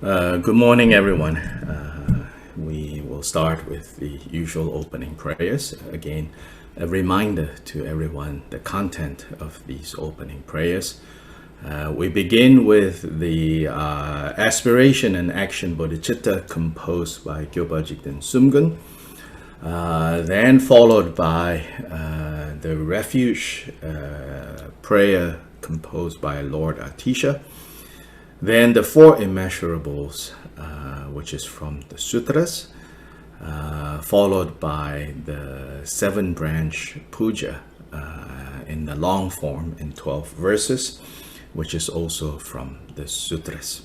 Good morning, everyone. We will start with the usual opening prayers. Again, a reminder to everyone the content of these opening prayers. We begin with the Aspiration and Action Bodhicitta composed by Gyöpa Jigten Sumgun, then followed by the Refuge prayer composed by Lord Atisha. Then the Four Immeasurables, which is from the Sutras, followed by the Seven Branch Puja in the long form in 12 verses, which is also from the Sutras.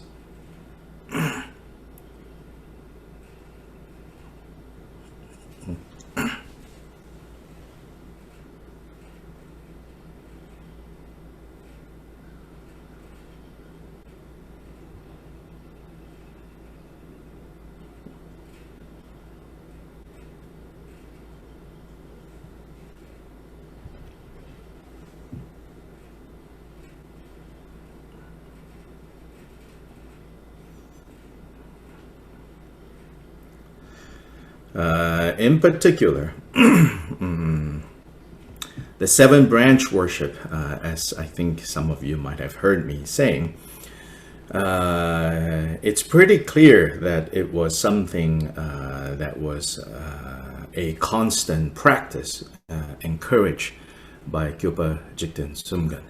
In particular, the seven branch worship, as I think some of you might have heard me saying, it's pretty clear that it was something that was a constant practice encouraged by Gyöpa Jigten Sumgun.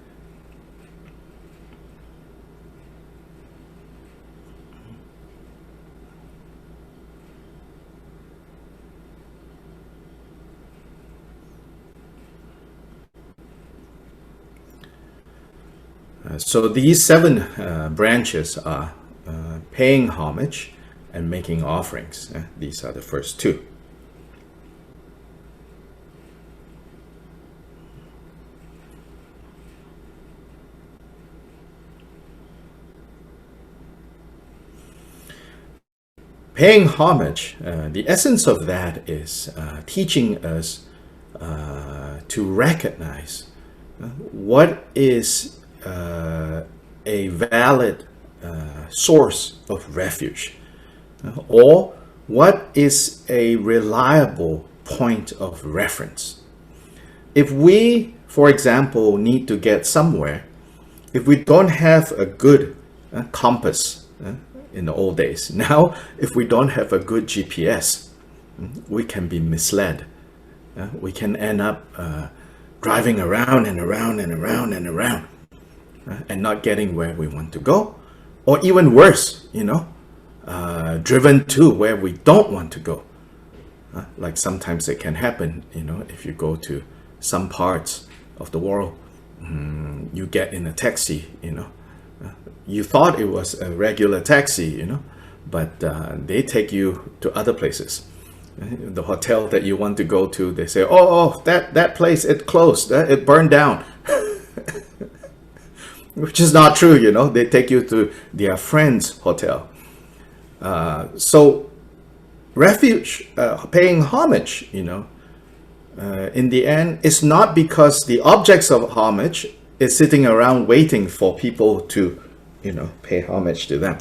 So these seven branches are paying homage and making offerings. These are the first two. Paying homage, the essence of that is teaching us to recognize what is a valid source of refuge, or what is a reliable point of reference. If we, for example, need to get somewhere, if we don't have a good compass in the old days, now if we don't have a good GPS, we can be misled. We can end up driving around and around and around and around, and not getting where we want to go, or even worse, driven to where we don't want to go. Like sometimes it can happen, if you go to some parts of the world, you get in a taxi, you thought it was a regular taxi, but they take you to other places. The hotel that you want to go to, they say, oh, that place, it closed, it burned down. Which is not true, they take you to their friend's hotel. So refuge, paying homage, in the end, it's not because the objects of homage is sitting around waiting for people to, pay homage to them.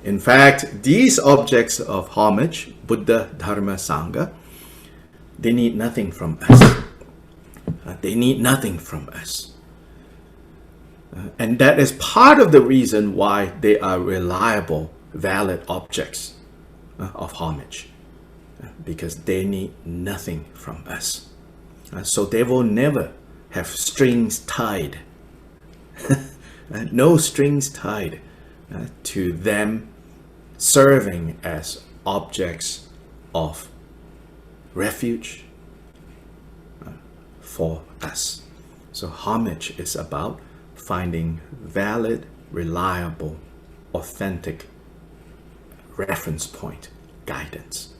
In fact, these objects of homage, Buddha, Dharma, Sangha, they need nothing from us. They need nothing from us. And that is part of the reason why they are reliable, valid objects of homage, because they need nothing from us. So they will never have strings tied, no strings tied to them serving as objects of refuge for us. So homage is about finding valid, reliable, authentic reference point guidance.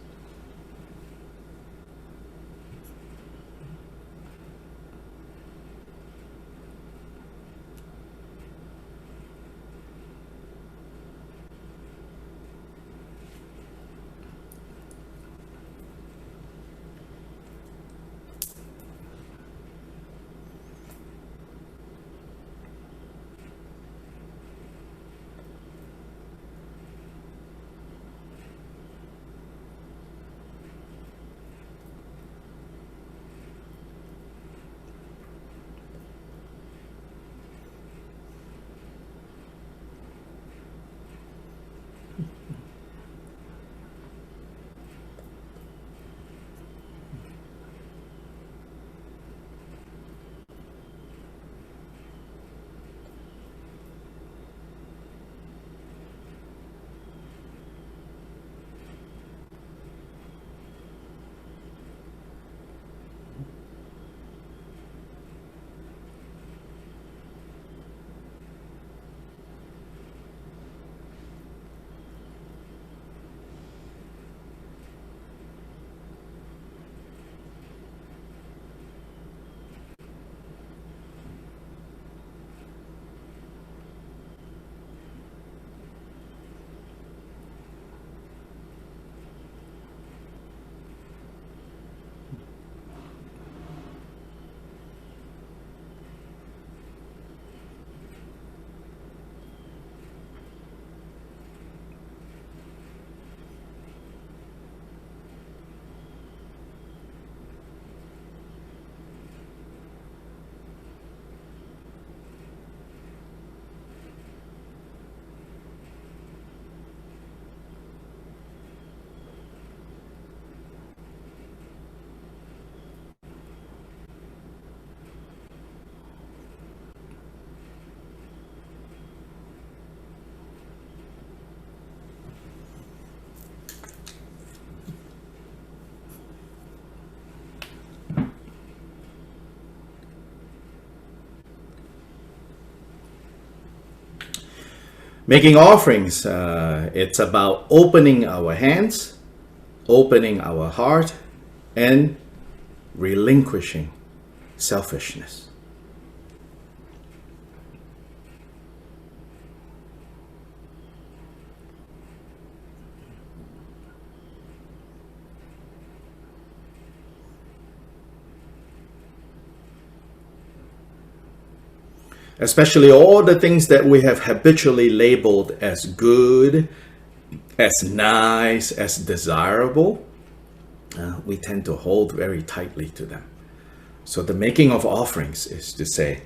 Making offerings, it's about opening our hands, opening our heart, and relinquishing selfishness. Especially all the things that we have habitually labeled as good, as nice, as desirable, we tend to hold very tightly to them. So the making of offerings is to say,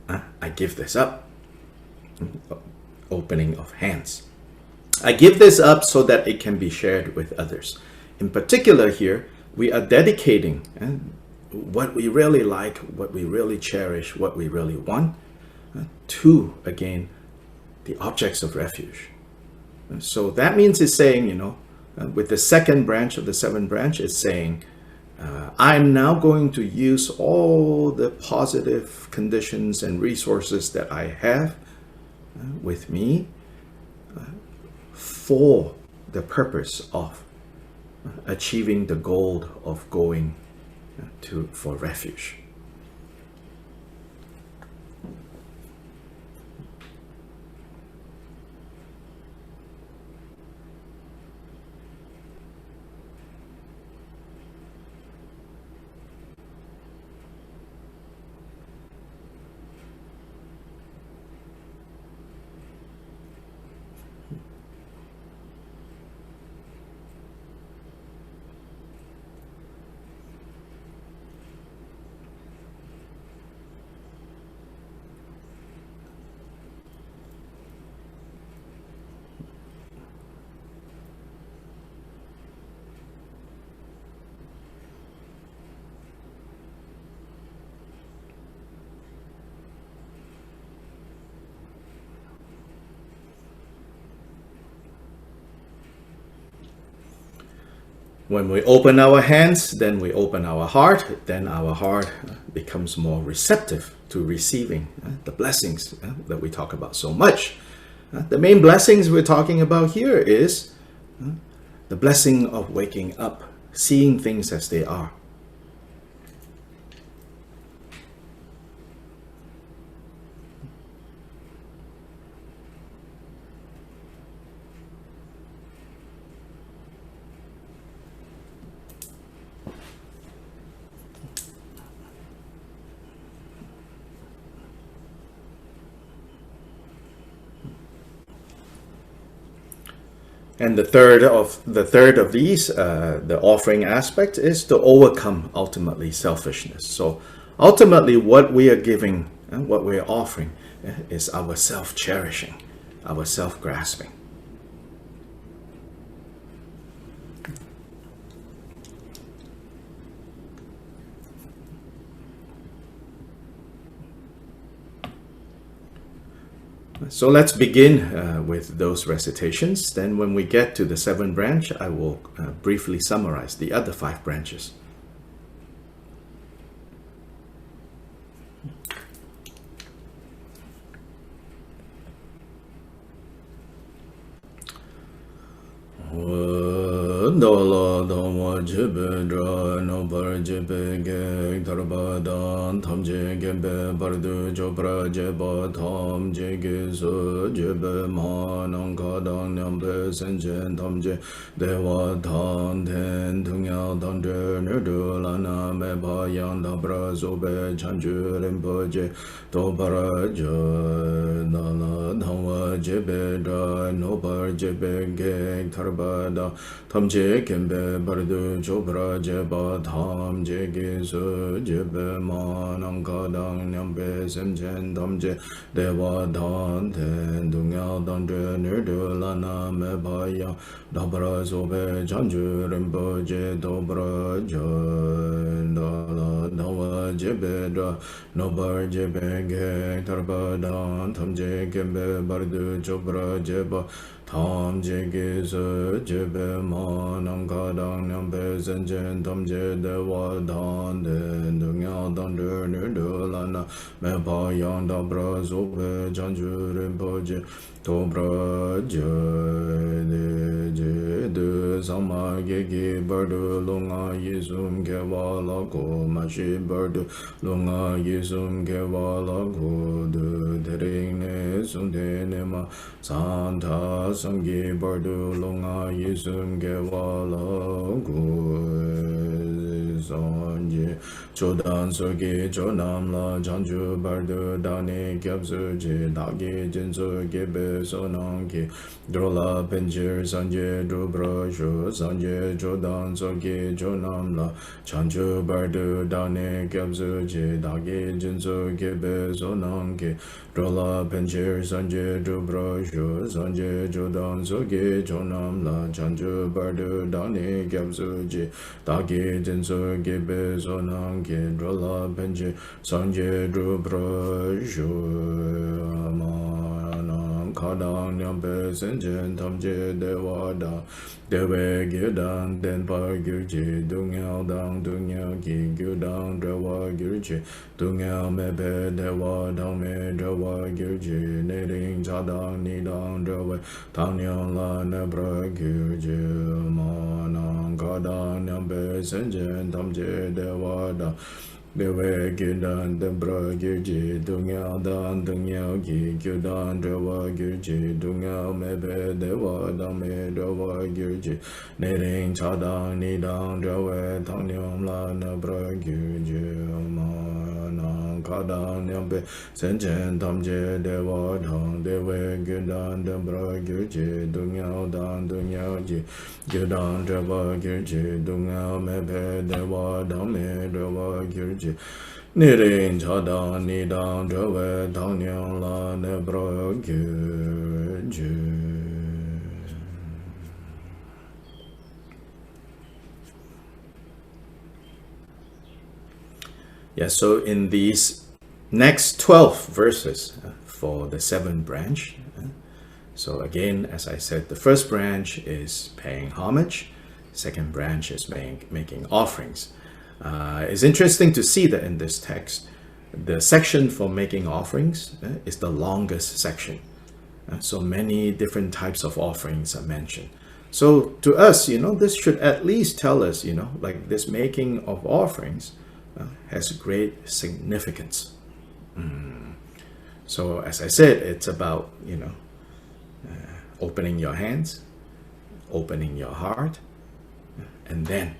I give this up. Opening of hands. I give this up so that it can be shared with others. In particular here, we are dedicating what we really like, what we really cherish, what we really want, to, again, the objects of refuge. So that means it's saying, with the second branch of the seventh branch, it's saying, I'm now going to use all the positive conditions and resources that I have with me for the purpose of achieving the goal of going for refuge. When we open our hands, then we open our heart, then our heart becomes more receptive to receiving the blessings that we talk about so much. The main blessings we're talking about here is the blessing of waking up, seeing things as they are. And the third of these, the offering aspect, is to overcome ultimately selfishness. So ultimately what we are giving, what we are offering, is our self-cherishing, our self-grasping. So let's begin with those recitations. Then when we get to the seventh branch, I will briefly summarize the other 5 branches. Dala dhamma jibe dra no bar jibe ge tarba dan tham je gembe bardu jobra jeba tham je ge so jibe ma nang ka dan nyambe senjen tham je dewa dhan ten dunya dan de nudu lana me ba yang da bra zobe chanju rimpo je to bara jo dala dhamma jibe dra no bar jibe ge tarba dan tham je gembe bardu jobra jeba tham je ge so jebe ma nang ka dang nyambe senjen tham je dewa dhan ten dunya dan de nudu lana me ba yang da bra zobe chanju rimpo je to bra jo dala dhamma jebe dra no bar jebe ge tarba dan tham je gembe bardu jobra jeba tham je ge so jebe ma nang ka dang nyambe senjen tham je dewa dhan den dunya dan de nudu lana me ba yang da bra zobe chanju rimpo je to bra jo de je de sama ge ge bardu lunga yisum ke wala ko ma shi bardu lunga yisum ke wala ko de tering ne sum de ne ma santa samgi bardu lunga yisum ke wala ko sanje chodan soge chonam la chanju bardu dane kyabsu je dage jinsu gebe sonang ki drola penjir sanje drubra shu sanje chodan soge chonam la chanju bardu dane kyabsu je dage jinsu gebe sonang ki drola penjir sanje drubra shu sanje chodan soge chonam la chanju bardu dane kyabsu je dage jinsu gebe sonang ki drola penjir sanje drubra shu ma kadang nyampe senjen tamje dewa dang dewe gyudang denpa gyurji dungyao dang dungyao ki gyudang dewa gyurji dungyao mepe dewa dang me dewa gyurji nering chadang nidang dewa tangyang la nebra gyurji ma nang kadang nyampe senjen tamje dewa dang dewe gyudan dembra gyurji dungyao dan dungyao ki gyudan dewa gyurji dungyao mebe dewa dang me dewa gyurji nering chadang nidang dewe tangyam la nebra gyurji ma nang kadang nyampe senjen tamje dewa dang dewe gyudan dembra gyurji dungyao dan dungyao ki gyudan dewa gyurji dungyao mebe dewa dang me dewa gyurji nirin chadang nidang dewe tangyang la nebra gyurji. Yeah, so in these next 12 verses for the 7th branch, so again, as I said, the first branch is paying homage, second branch is making offerings. It's interesting to see that in this text, the section for making offerings is the longest section. So many different types of offerings are mentioned. So to us, this should at least tell us, like this making of offerings has great significance. So as I said, it's about, opening your hands, opening your heart, and then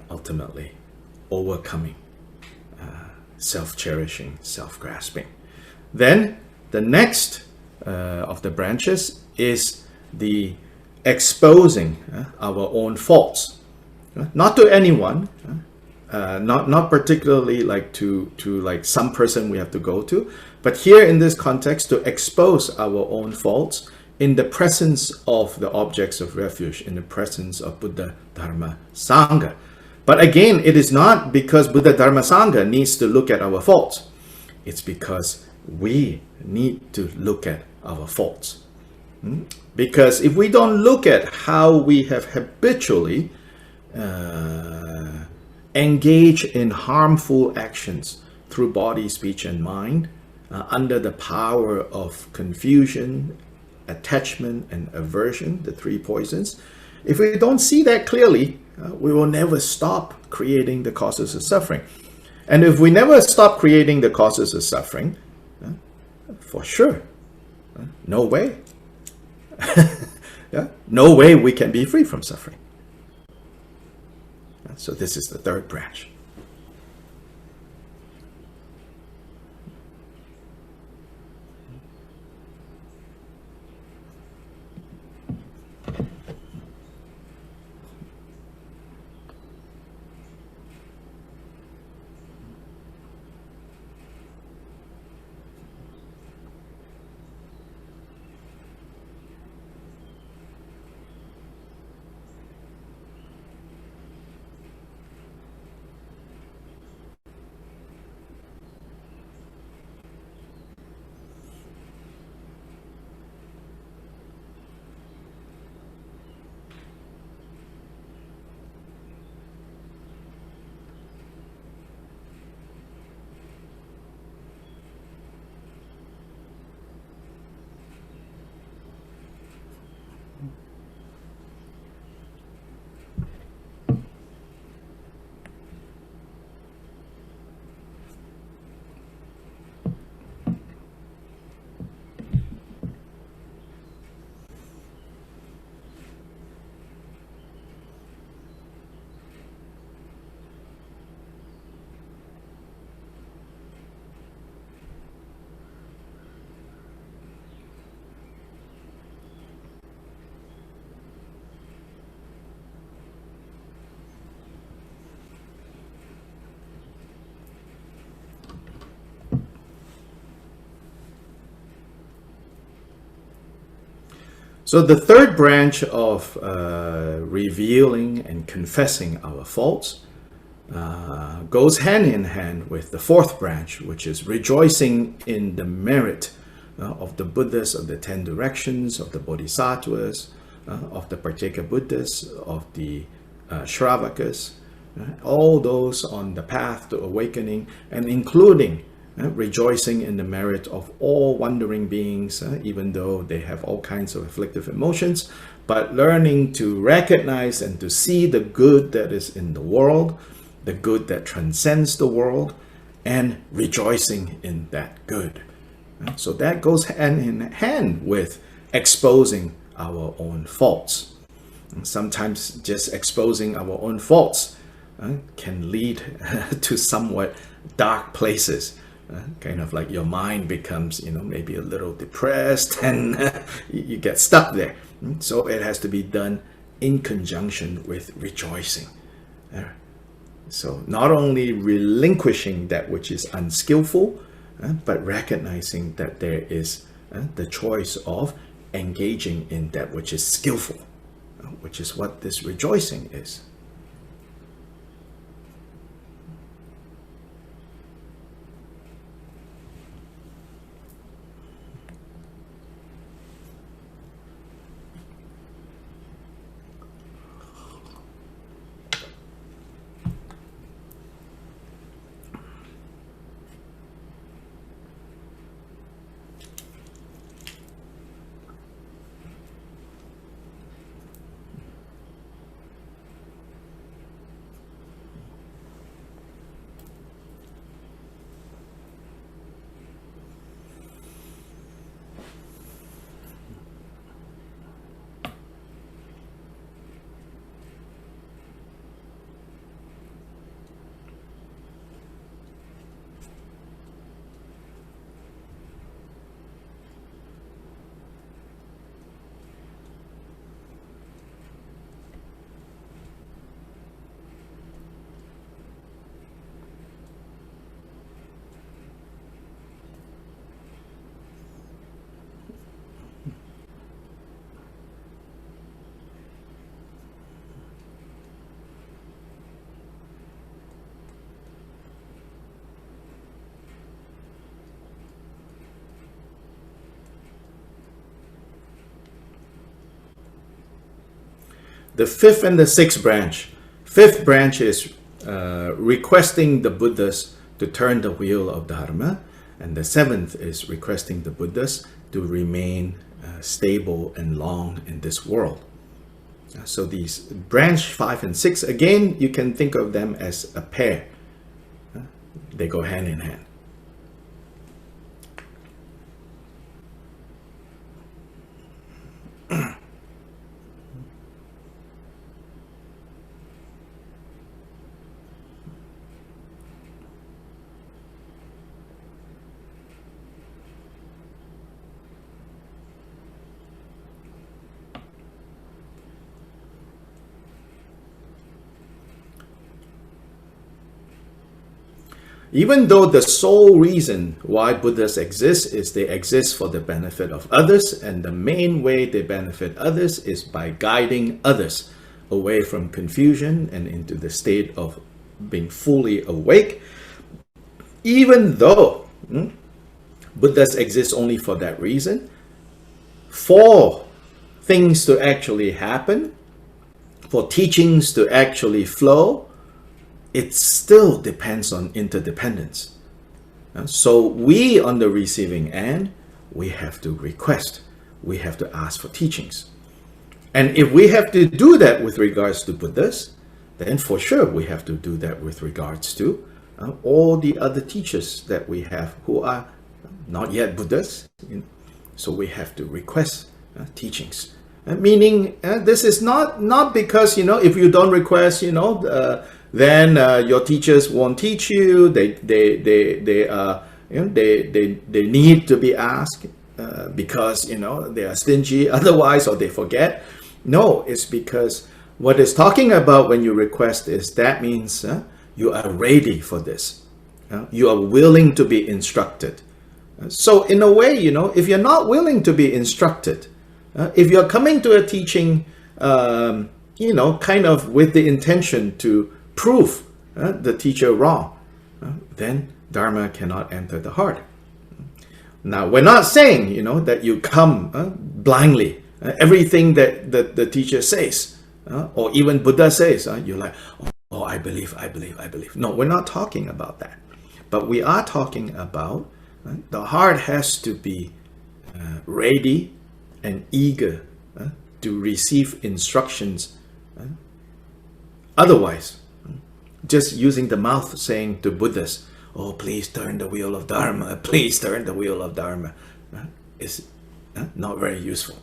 ultimately overcoming self-cherishing, self-grasping. Then the next of the branches is the exposing our own faults, not to anyone, not particularly like to like some person we have to go to, but here in this context to expose our own faults in the presence of the objects of refuge, in the presence of Buddha, Dharma, Sangha. But again, it is not because Buddha, Dharma, Sangha needs to look at our faults. It's because we need to look at our faults. Because if we don't look at how we have habitually engaged in harmful actions through body, speech, and mind, under the power of confusion, attachment, and aversion, the three poisons, if we don't see that clearly, we will never stop creating the causes of suffering. And if we never stop creating the causes of suffering, for sure, no way. No way we can be free from suffering. So this is the third branch. So the third branch of revealing and confessing our faults goes hand in hand with the fourth branch, which is rejoicing in the merit of the Buddhas, of the 10 directions, of the Bodhisattvas, of the Partyeka Buddhas, of the Shravakas, all those on the path to awakening, and including rejoicing in the merit of all wandering beings, even though they have all kinds of afflictive emotions, but learning to recognize and to see the good that is in the world, the good that transcends the world, and rejoicing in that good. So that goes hand in hand with exposing our own faults. And sometimes just exposing our own faults can lead to somewhat dark places. Kind of like your mind becomes, maybe a little depressed and you get stuck there. So it has to be done in conjunction with rejoicing. So not only relinquishing that which is unskillful, but recognizing that there is the choice of engaging in that which is skillful, which is what this rejoicing is. the fifth and the sixth branch. Fifth branch is requesting the Buddhas to turn the wheel of Dharma, and the seventh is requesting the Buddhas to remain stable and long in this world. So these branch 5 and 6, again, you can think of them as a pair. They go hand in hand. Even though the sole reason why Buddhas exist is they exist for the benefit of others, and the main way they benefit others is by guiding others away from confusion and into the state of being fully awake. Even though Buddhas exist only for that reason, for things to actually happen, for teachings to actually flow, it still depends on interdependence. So we, on the receiving end, we have to request, we have to ask for teachings. And if we have to do that with regards to Buddhas, then for sure we have to do that with regards to all the other teachers that we have who are not yet Buddhas. So we have to request teachings. Meaning, this is not because, if you don't request, then your teachers won't teach you. They need to be asked because they are stingy otherwise, or they forget. No, it's because what it's talking about when you request is that means you are ready for this. You are willing to be instructed. So in a way, if you're not willing to be instructed, if you're coming to a teaching, kind of with the intention to prove the teacher wrong, then Dharma cannot enter the heart. Now, we're not saying, that you come blindly. Everything that the teacher says, or even Buddha says, you're like, oh, I believe. No, we're not talking about that. But we are talking about the heart has to be ready and eager to receive instructions. Otherwise, just using the mouth saying to Buddhas, oh, please turn the wheel of Dharma, please turn the wheel of Dharma, is not very useful.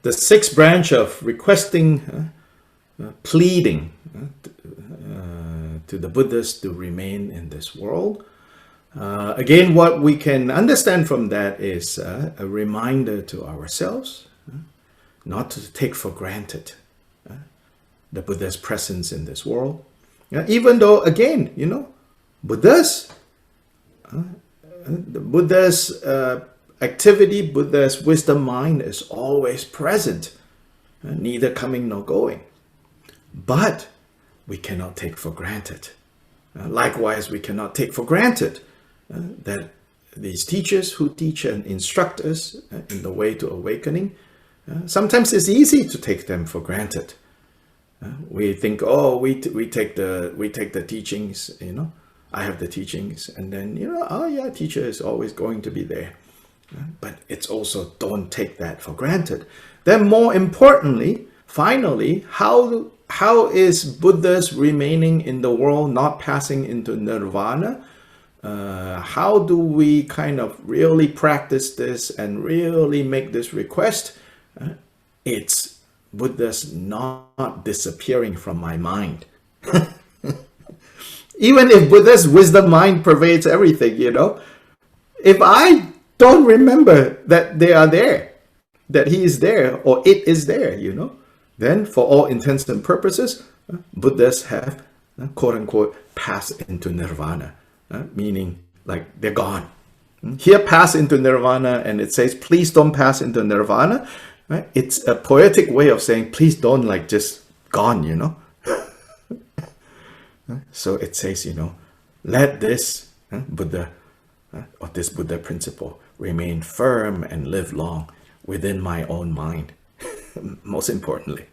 The sixth branch of requesting, pleading to the Buddhas to remain in this world. Again, what we can understand from that is a reminder to ourselves not to take for granted the Buddha's presence in this world. Even though, again, Buddha's the Buddha's activity, Buddha's wisdom mind is always present, neither coming nor going. But we cannot take for granted. Likewise, we cannot take for granted that these teachers who teach and instruct us in the way to awakening, sometimes it's easy to take them for granted. We think, oh, we take the teachings, I have the teachings, and then, oh yeah, teacher is always going to be there. But it's also, don't take that for granted. Then more importantly, finally, how is Buddha's remaining in the world, not passing into nirvana? How do we kind of really practice this and really make this request? It's Buddha's not disappearing from my mind. Even if Buddha's wisdom mind pervades everything, if I don't remember that they are there, that he is there, or it is there, then for all intents and purposes, Buddhas have, quote unquote, passed into nirvana, meaning like they're gone. Here, pass into nirvana, and it says, please don't pass into nirvana. Right? It's a poetic way of saying, please don't just gone, So it says, let this Buddha, or this Buddha principle remain firm and live long within my own mind, most importantly.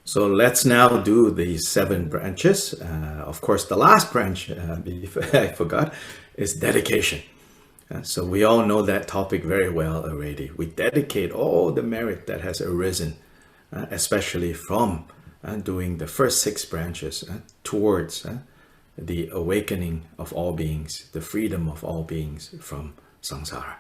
So let's now do the 7 branches. Of course, the last branch, I forgot, is dedication. So we all know that topic very well already. We dedicate all the merit that has arisen, especially from doing the first 6 branches towards the awakening of all beings, the freedom of all beings from samsara.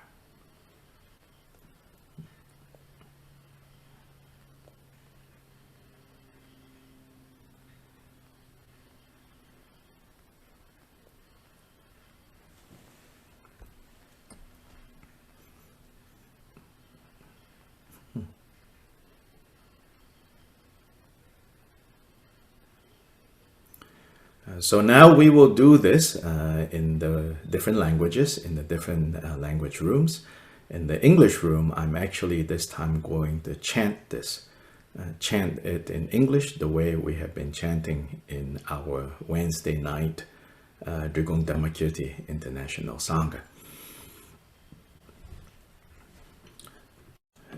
So now we will do this in the different languages, in the different language rooms. In the English room, I'm actually this time going to chant this. Chant it in English the way we have been chanting in our Wednesday night Drigong Dhammakirti International Sangha.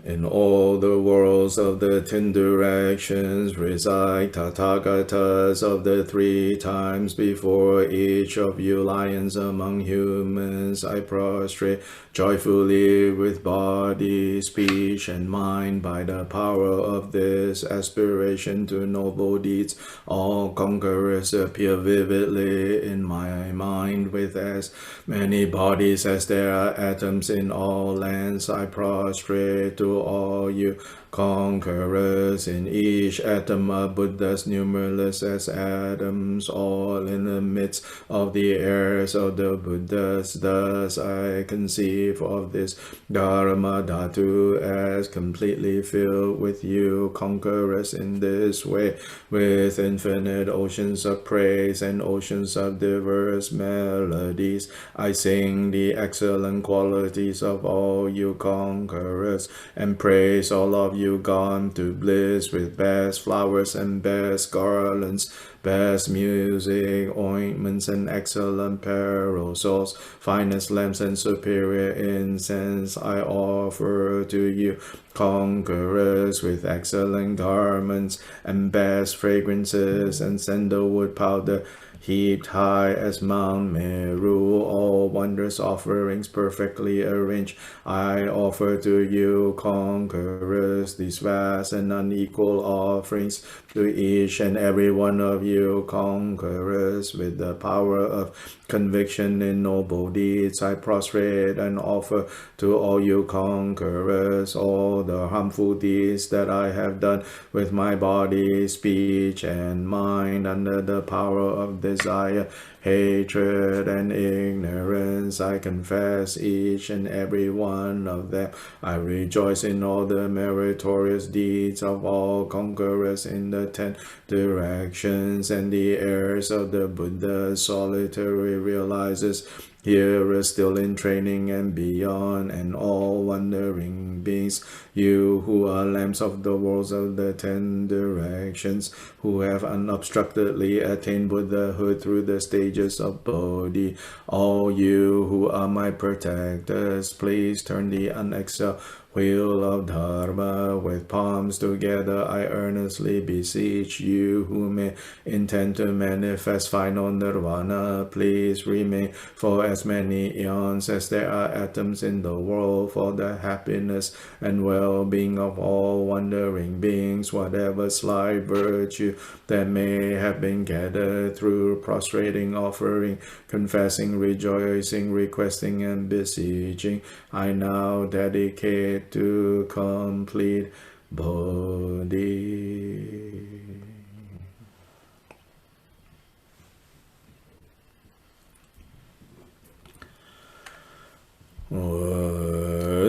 In all the worlds of the 10 directions reside Tathagatas of the 3 times before each of you lions among humans. I prostrate joyfully with body, speech, and mind by the power of this aspiration to noble deeds. All conquerors appear vividly in my mind with as many bodies as there are atoms in all lands. I prostrate to all you conquerors. In each atom are Buddhas numberless as atoms, all in the midst of the heirs of the Buddhas. Thus I conceive of this Dharma Dhatu as completely filled with you conquerors. In this way, with infinite oceans of praise and oceans of diverse melodies, I sing the excellent qualities of all you conquerors, and praise all of you gone to bliss with best flowers and best garlands, best music, ointments, and excellent parasols, finest lamps and superior incense I offer to you conquerors, with excellent garments and best fragrances and sandalwood powder heaped high as Mount Meru, all wondrous offerings perfectly arranged. I offer to you conquerors these vast and unequal offerings to each and every one of you conquerors. With the power of conviction in noble deeds, I prostrate and offer to all you conquerors all the harmful deeds that I have done with my body, speech, and mind under the power of desire, hatred, and ignorance. I confess each and every one of them. I rejoice in all the meritorious deeds of all conquerors in the 10 directions, and the heirs of the Buddha solitary realizes, hearers still in training and beyond, and all wandering beings, you who are lamps of the worlds of the 10 directions, who have unobstructedly attained Buddhahood through the stages of Bodhi, all you who are my protectors, please turn the unexcelled wheel of Dharma. With palms together I earnestly beseech you who may intend to manifest final nirvana, please remain for as many eons as there are atoms in the world, for the happiness and well-being of all wandering beings. Whatever slight virtue that may have been gathered through prostrating, offering, confessing, rejoicing, requesting, and beseeching, I now dedicate to complete Bodhi.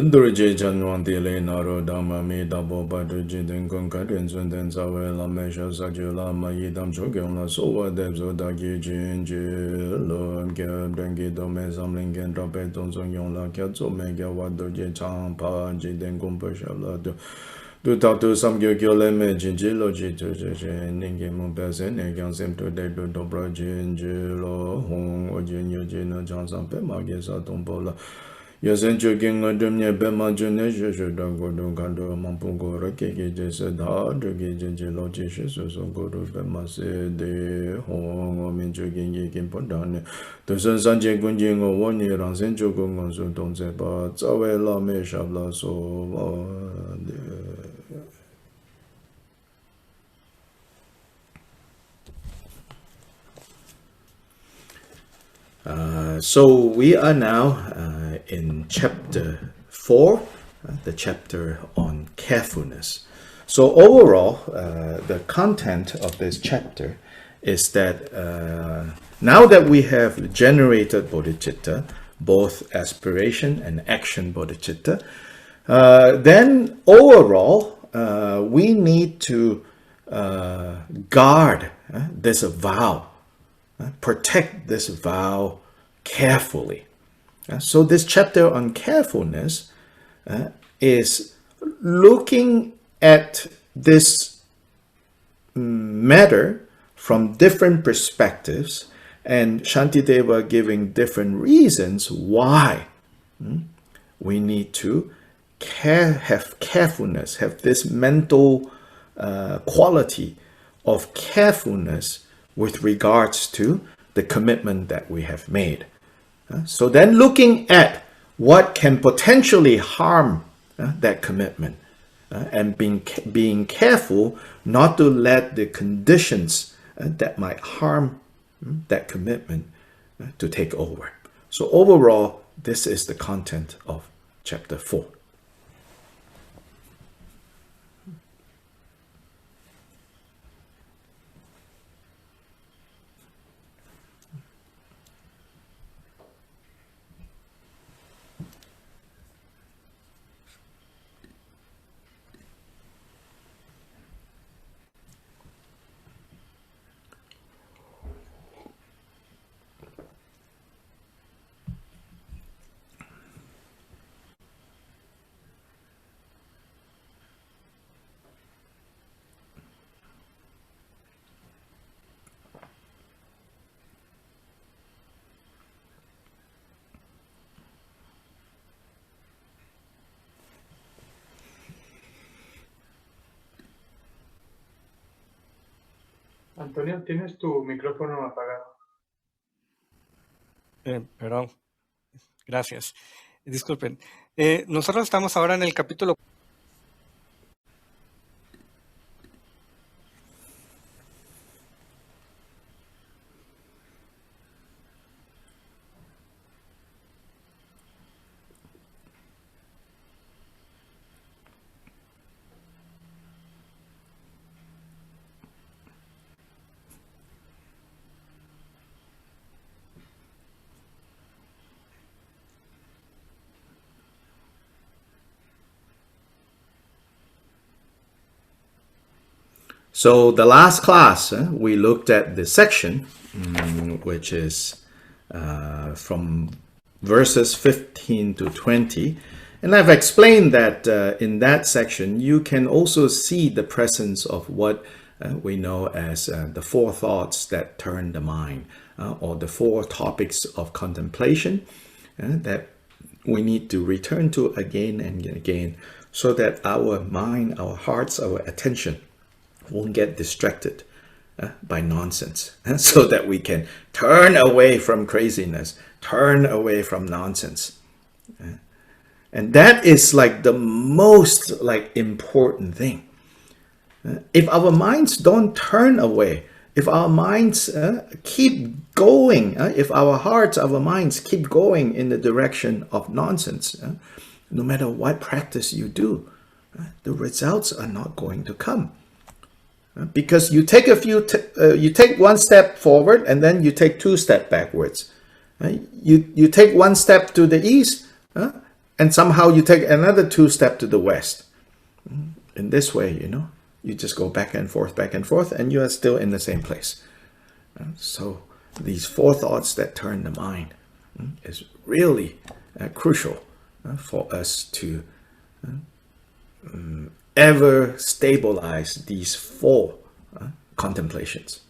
Durje Janwan Dile Naro Dama Mi Dabo Badu Jidin Konkarin Sunden Sawe Lamesha Sajula Mayidam Chogyon La Sowa Debzo Dagi Jinji Lom Gyab Dengi Dome Samlingen Drape Tonsong Yon La Kyatso Mega Wadurje Changpa Jidin Kumpa Shabla Tu tao tu sam kyo kyo le me jin ji lo ji tu je je ning ge mo pe se ne kyang sem tu de du do bra jin ji lo hong o jin yu ji na chang sam pe ma ge sa tong po la yo sen chu king ngo dum nye pe ma ju ne je je dang go dong kan do ma pu go ra ke ge je se da de ge jin ji lo ji shi su su go do pe ma se de hong o min chu king ge kin po da ne tu sen san je gun ji ngo wo ni rang sen chu go ngo su dong se ba za we la me sha la so wa de. So we are now in chapter 4, the chapter on carefulness. So overall, the content of this chapter is that now that we have generated bodhicitta, both aspiration and action bodhicitta, then overall we need to guard this vow, protect this vow carefully. So this chapter on carefulness is looking at this matter from different perspectives, and Shantideva giving different reasons why we need to have carefulness, have this mental quality of carefulness with regards to the commitment that we have made. So then looking at what can potentially harm that commitment, and being careful not to let the conditions that might harm that commitment to take over. So overall, this is the content of chapter 4. Antonio, tienes tu micrófono apagado. Perdón, gracias. Disculpen. Nosotros estamos ahora en el capítulo. So the last class, we looked at the section, which is from verses 15 to 20. And I've explained that in that section, you can also see the presence of what we know as the 4 thoughts that turn the mind, or the 4 topics of contemplation that we need to return to again and again, so that our mind, our hearts, our attention won't get distracted by nonsense, so that we can turn away from craziness, turn away from nonsense. And that is like the most important thing. If our minds don't turn away, if our minds keep going, if our hearts, our minds keep going in the direction of nonsense, no matter what practice you do, the results are not going to come. Because you take you take 1 step forward and then you take 2 steps backwards. You take 1 step to the east, and somehow you take another 2 steps to the west. In this way, you just go back and forth, and you are still in the same place. So these 4 thoughts that turn the mind is really crucial for us to ever stabilize these 4 contemplations.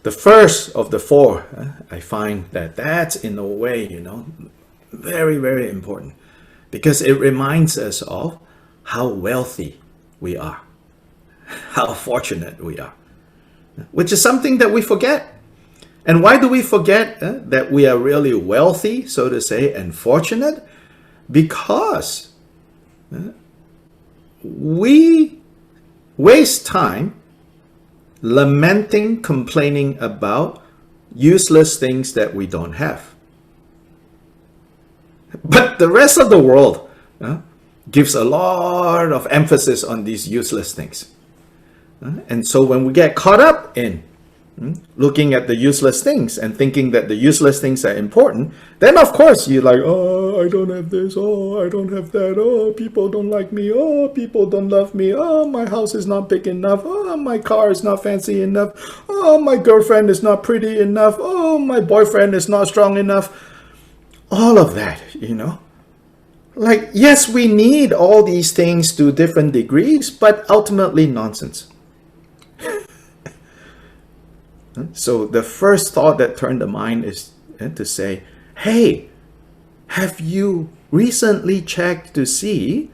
The first of the 4, I find that's in a way, very, very important, because it reminds us of how wealthy we are, how fortunate we are. which is something that we forget. And why do we forget that we are really wealthy, so to say, and fortunate? Because we waste time lamenting, complaining about useless things that we don't have. But the rest of the world gives a lot of emphasis on these useless things. And so when we get caught up in looking at the useless things and thinking that the useless things are important, then of course you're like, oh, I don't have this, oh, I don't have that, oh, people don't like me, oh, people don't love me, oh, my house is not big enough, oh, my car is not fancy enough, oh, my girlfriend is not pretty enough, oh, my boyfriend is not strong enough. All of that, Like, yes, we need all these things to different degrees, but ultimately nonsense. So the first thought that turned the mind is to say, hey, have you recently checked to see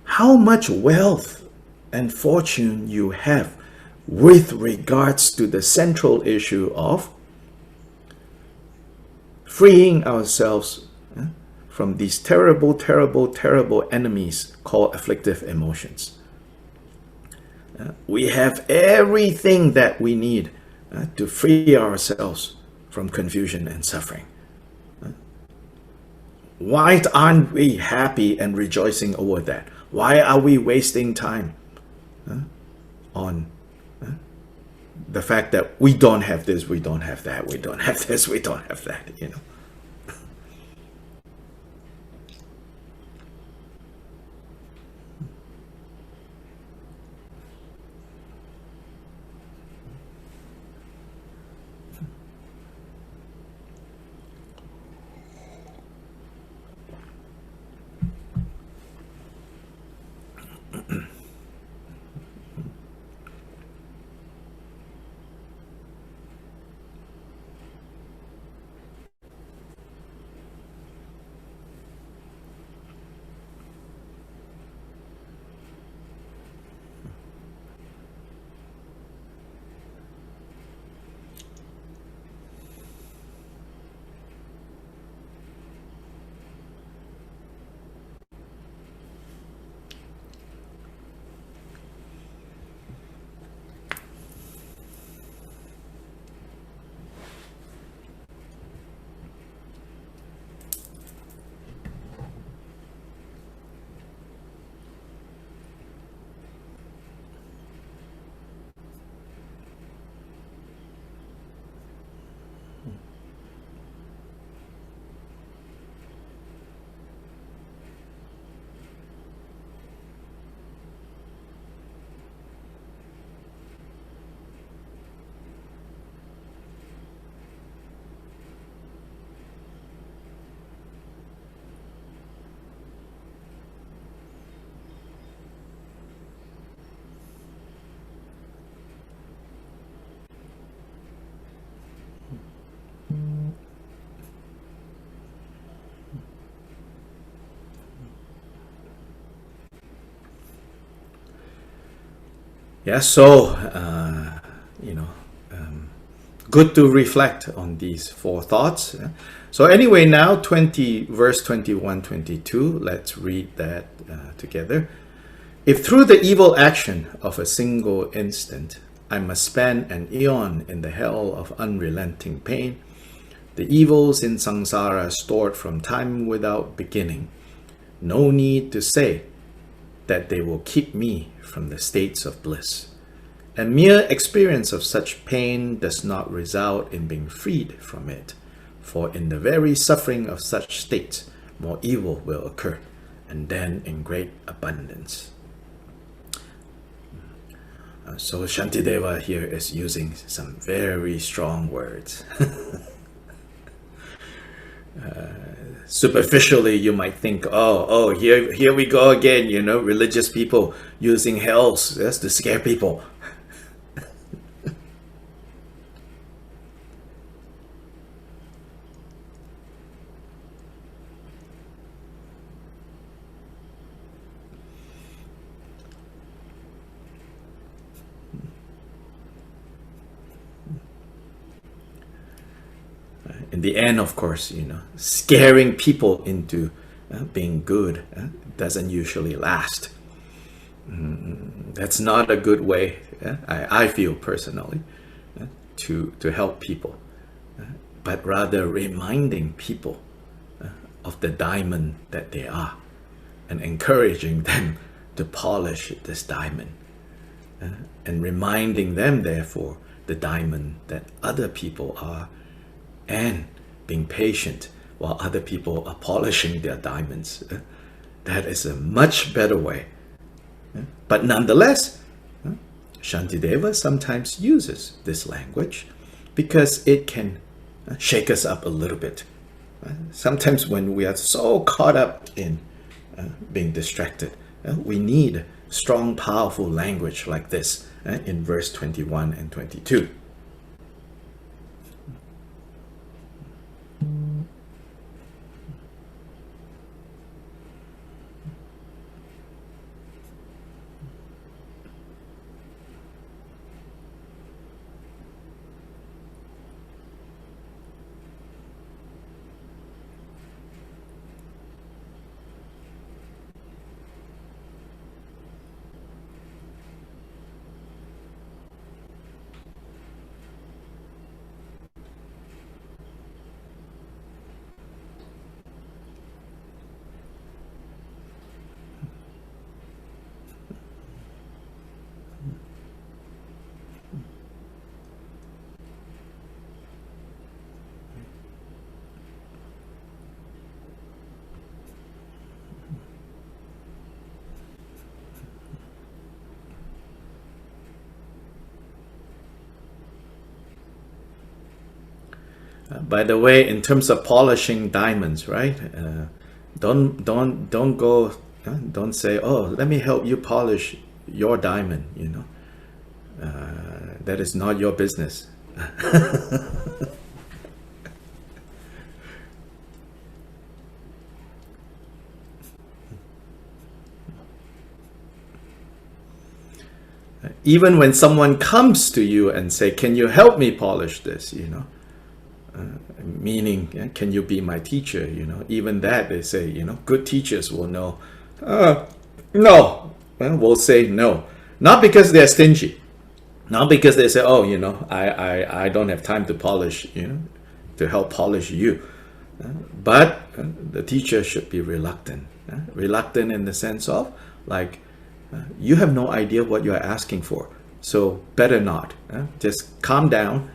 how much wealth and fortune you have with regards to the central issue of freeing ourselves from these terrible, terrible, terrible enemies called afflictive emotions? We have everything that we need to free ourselves from confusion and suffering. Why aren't we happy and rejoicing over that? Why are we wasting time on the fact that we don't have this, we don't have that, we don't have this, we don't have that, Yeah, so, good to reflect on these four thoughts. So anyway, now verse 21, 22, let's read that together. If through the evil action of a single instant, I must spend an eon in the hell of unrelenting pain, the evils in samsara stored from time without beginning, no need to say that they will keep me from the states of bliss. A mere experience of such pain does not result in being freed from it, for in the very suffering of such states, more evil will occur, and then in great abundance. So Shantideva here is using some very strong words. Superficially, you might think, oh, here we go again, religious people using hells to scare people. in the end, of course, scaring people into being good doesn't usually last. That's not a good way, I feel personally, to help people, but rather reminding people of the diamond that they are, and encouraging them to polish this diamond, and reminding them, therefore, the diamond that other people are, and being patient while other people are polishing their diamonds. That is a much better way. But nonetheless, Shantideva sometimes uses this language because it can shake us up a little bit. Sometimes when we are so caught up in being distracted, we need strong, powerful language like this in verse 21 and 22. By the way, in terms of polishing diamonds, right? Don't go. Don't say, "Oh, let me help you polish your diamond." That is not your business. Even when someone comes to you and say, "Can you help me polish this?" Meaning, can you be my teacher? Even that they say, good teachers will know. No, we'll say no. Not because they're stingy, not because they say, oh, I don't have time to polish, to help polish you. But the teacher should be reluctant. Reluctant in the sense of, like, you have no idea what you're asking for, so better not. Just calm down.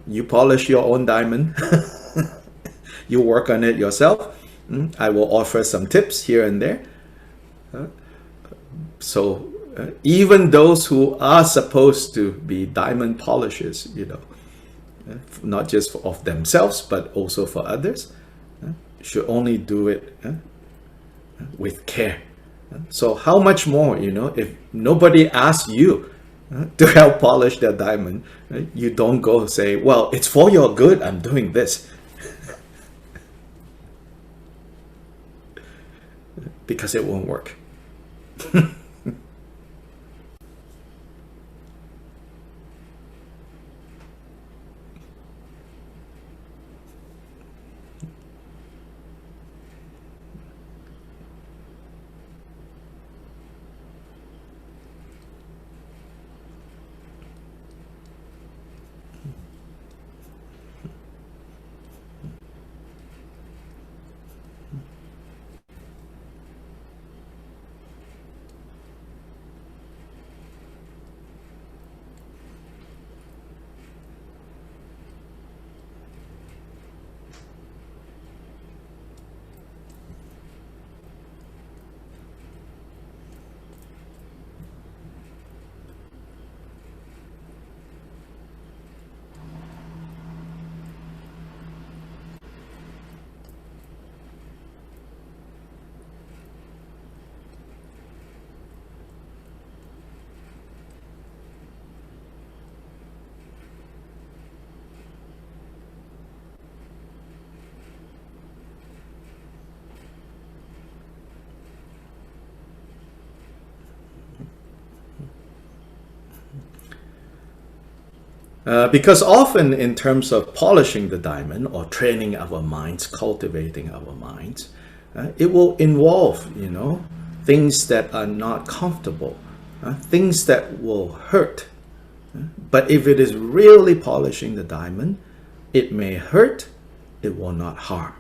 You polish your own diamond. You work on it yourself. I will offer some tips here and there. So even those who are supposed to be diamond polishers, not just of themselves, but also for others, should only do it with care. So how much more, if nobody asks you to help polish their diamond, you don't go say, well, it's for your good, I'm doing this. Because it won't work. Because often in terms of polishing the diamond or training our minds, cultivating our minds, it will involve, things that are not comfortable, things that will hurt. But if it is really polishing the diamond, it may hurt, it will not harm.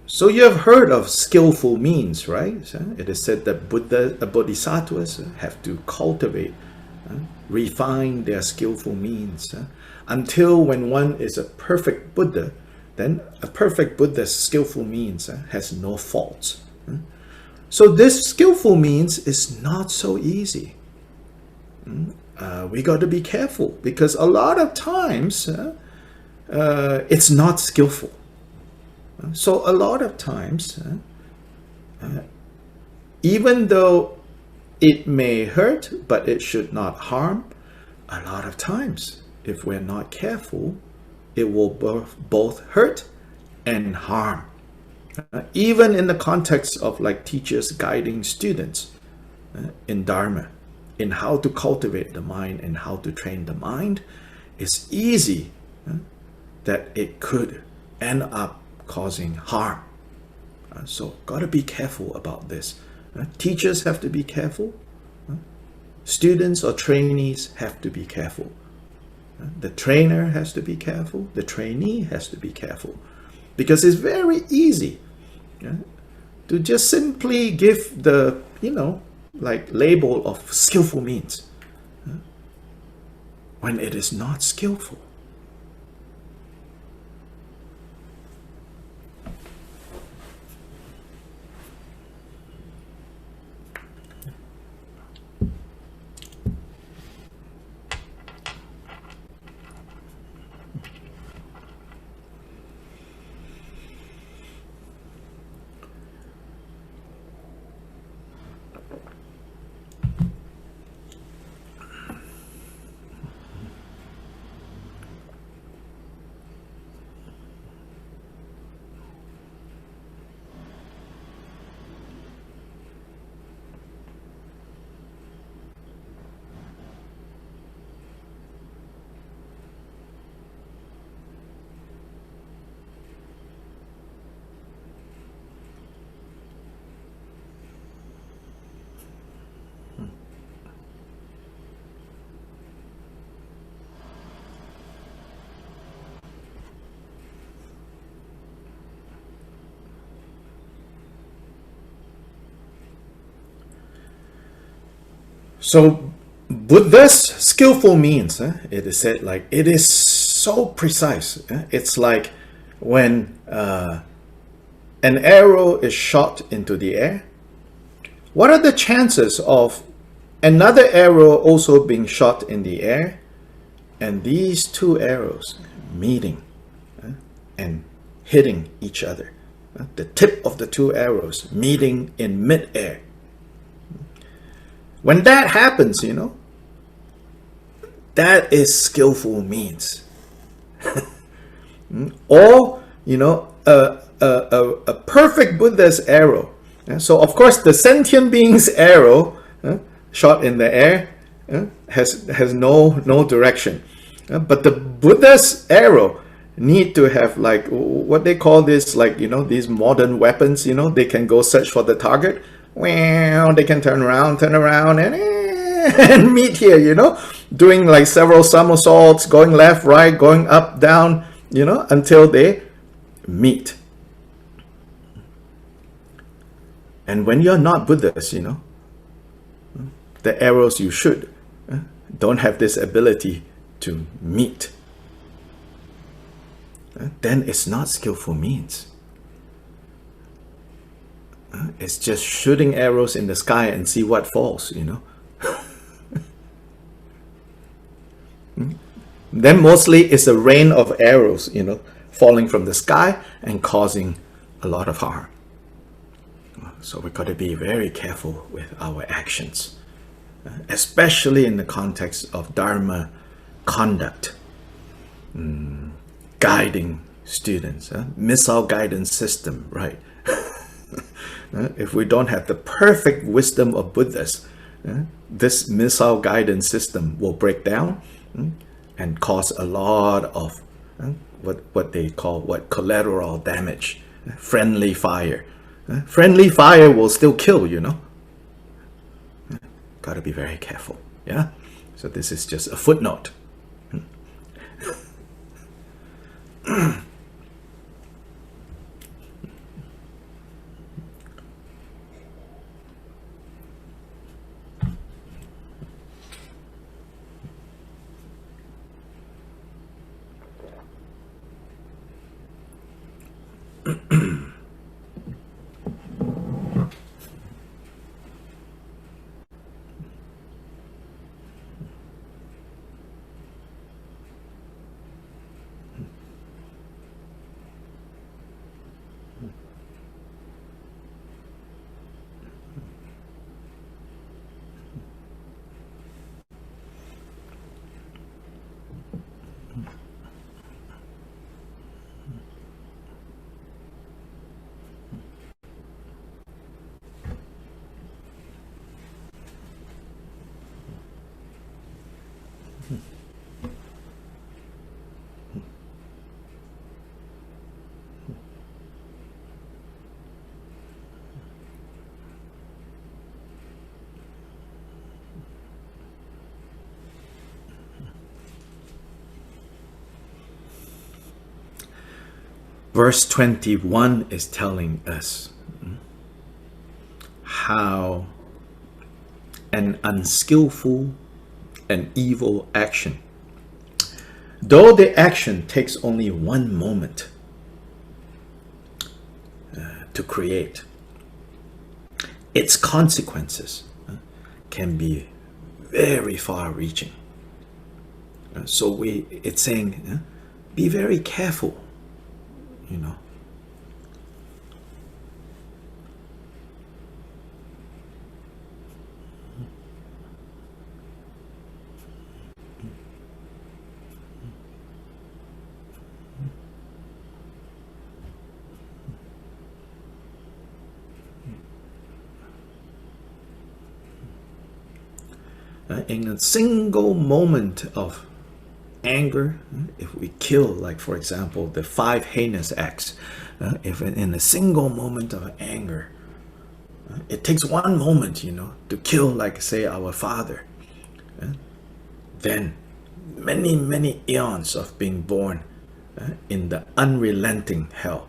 So you have heard of skillful means, right? It is said that Bodhisattvas have to cultivate, refine their skillful means until when one is a perfect Buddha, then a perfect Buddha's skillful means has no faults. So this skillful means is not so easy. We got to be careful because a lot of times it's not skillful. So a lot of times, even though it may hurt, but it should not harm, a lot of times, if we're not careful, it will both hurt and harm. Even in the context of like teachers guiding students in Dharma, in how to cultivate the mind and how to train the mind, it's easy that it could end up causing harm. So got to be careful about this. Teachers have to be careful. Students or trainees have to be careful. The trainer has to be careful. The trainee has to be careful. Because it's very easy to just simply give the, like label of skillful means when it is not skillful. So Buddha's skillful means, it is said like it is so precise. It's like when an arrow is shot into the air, what are the chances of another arrow also being shot in the air and these two arrows meeting and hitting each other? The tip of the two arrows meeting in mid-air. When that happens, that is skillful means. Or, a perfect Buddha's arrow. So, of course, the sentient being's arrow shot in the air has no direction. But the Buddha's arrow need to have like what they call this, like, these modern weapons, they can go search for the target. Well, they can turn around and meet here, doing like several somersaults, going left, right, going up, down, until they meet. And when you're not Buddhas, the arrows you shoot don't have this ability to meet. Then it's not skillful means. It's just shooting arrows in the sky and see what falls, Then mostly it's a rain of arrows, falling from the sky and causing a lot of harm. So we've got to be very careful with our actions, especially in the context of Dharma conduct, guiding students, missile guidance system, right? If we don't have the perfect wisdom of Buddhas, this missile guidance system will break down and cause a lot of what they call collateral damage, friendly fire. Friendly fire will still kill, you know. Got to be very careful. Yeah. So this is just a footnote. Verse 21 is telling us how an unskillful and evil action, though the action takes only one moment to create, its consequences can be very far-reaching. So it's saying, be very careful. You know, in a single moment of anger, if we kill, like for example, the 5 heinous acts, if in a single moment of anger, it takes one moment, you know, to kill, like say, our father, then many eons of being born in the unrelenting hell,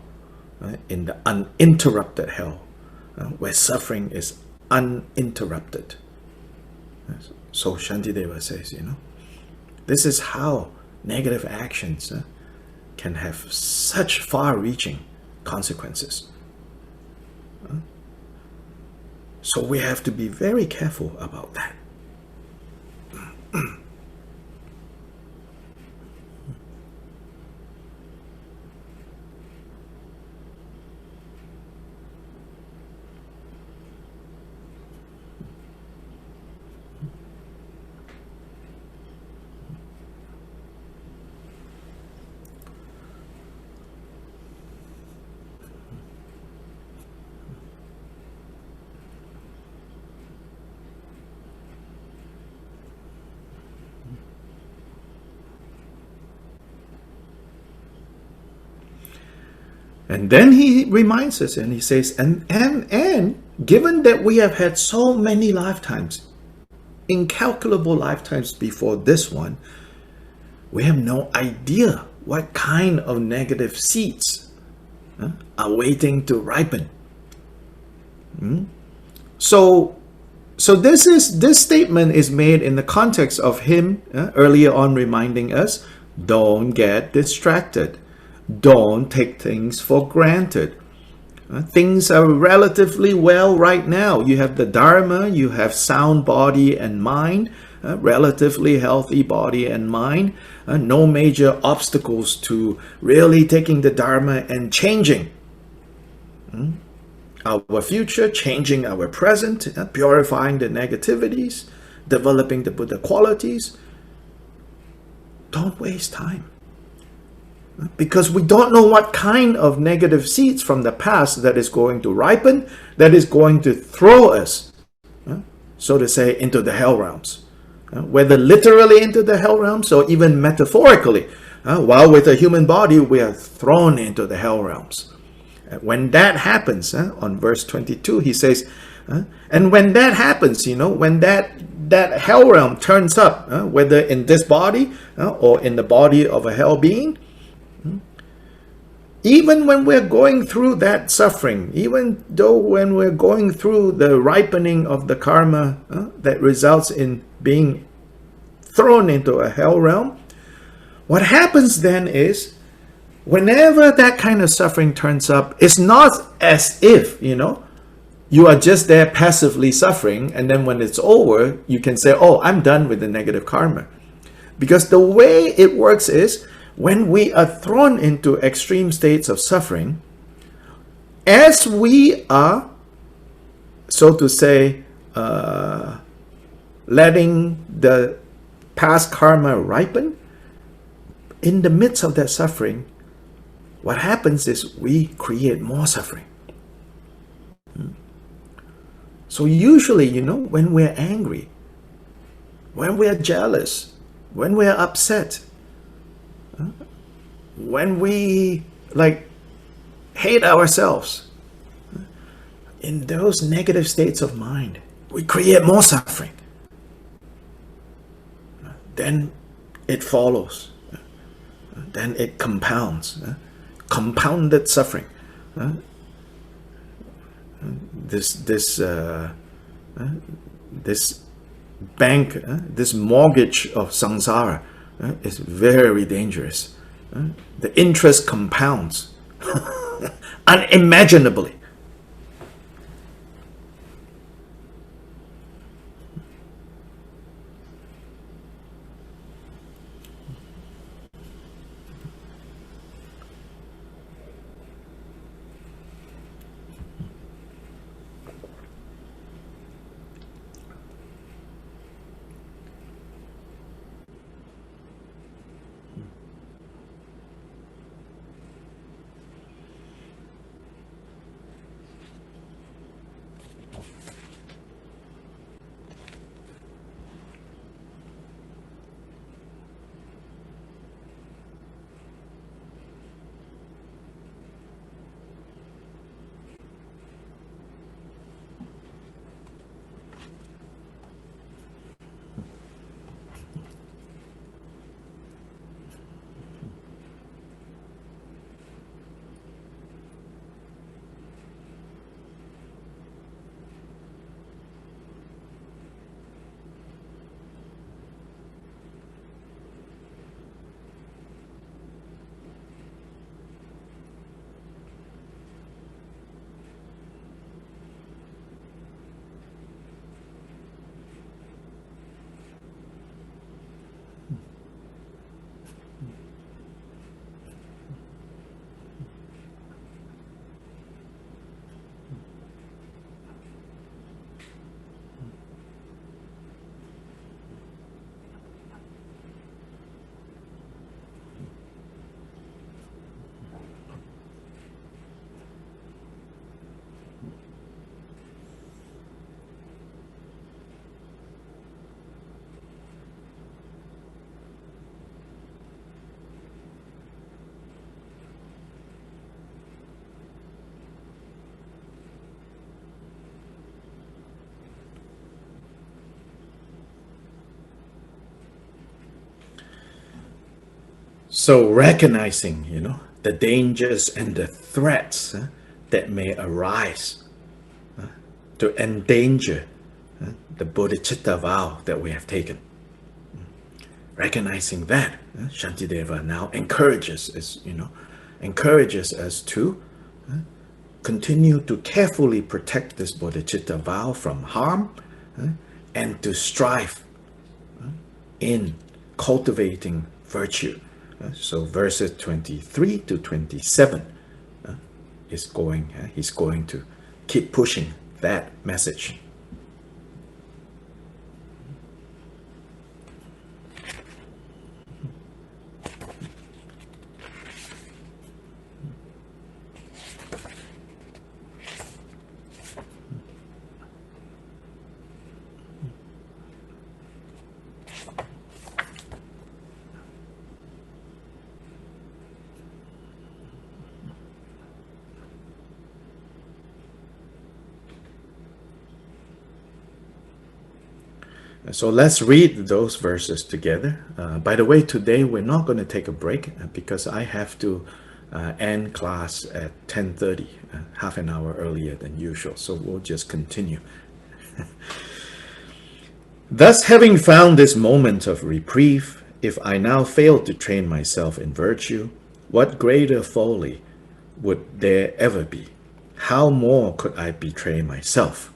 in the uninterrupted hell, where suffering is uninterrupted. So Shantideva says, you know, this is how negative actions can have such far-reaching consequences. So we have to be very careful about that. And then he reminds us and he says, and given that we have had so many lifetimes, incalculable lifetimes before this one, we have no idea what kind of negative seeds are waiting to ripen. So this statement is made in the context of him earlier on reminding us, don't get distracted. Don't take things for granted. Things are relatively well right now. You have the Dharma, you have sound body and mind. relatively healthy body and mind, no major obstacles to really taking the Dharma and changing our future, changing our present, purifying the negativities, developing the Buddha qualities. Don't waste time. Because we don't know what kind of negative seeds from the past that is going to ripen, that is going to throw us, so to say, into the hell realms. Whether literally into the hell realms or even metaphorically. While with a human body, we are thrown into the hell realms. When that happens, on verse 22, he says, and when that happens, when that hell realm turns up, whether in this body or in the body of a hell being, even when we're going through that suffering, even though when we're going through the ripening of the karma that results in being thrown into a hell realm, what happens then is, whenever that kind of suffering turns up, it's not as if, you are just there passively suffering, and then when it's over, you can say, oh, I'm done with the negative karma. Because the way it works is, when we are thrown into extreme states of suffering, as we are, so to say, letting the past karma ripen, in the midst of that suffering, what happens is we create more suffering. So usually, when we're angry, when we're jealous, when we're upset, when we hate ourselves, in those negative states of mind, we create more suffering. Then it follows. Then it compounds. Compounded suffering. This bank, this mortgage of samsara is very dangerous. The interest compounds unimaginably. So recognizing, the dangers and the threats that may arise to endanger the bodhicitta vow that we have taken. Recognizing that, Shantideva now encourages us to continue to carefully protect this bodhicitta vow from harm and to strive in cultivating virtue. So verses 23 to 27 he's going to keep pushing that message. So let's read those verses together. By the way, today we're not going to take a break because I have to end class at 10:30, half an hour earlier than usual. So we'll just continue. Thus, having found this moment of reprieve, if I now fail to train myself in virtue, what greater folly would there ever be? How more could I betray myself?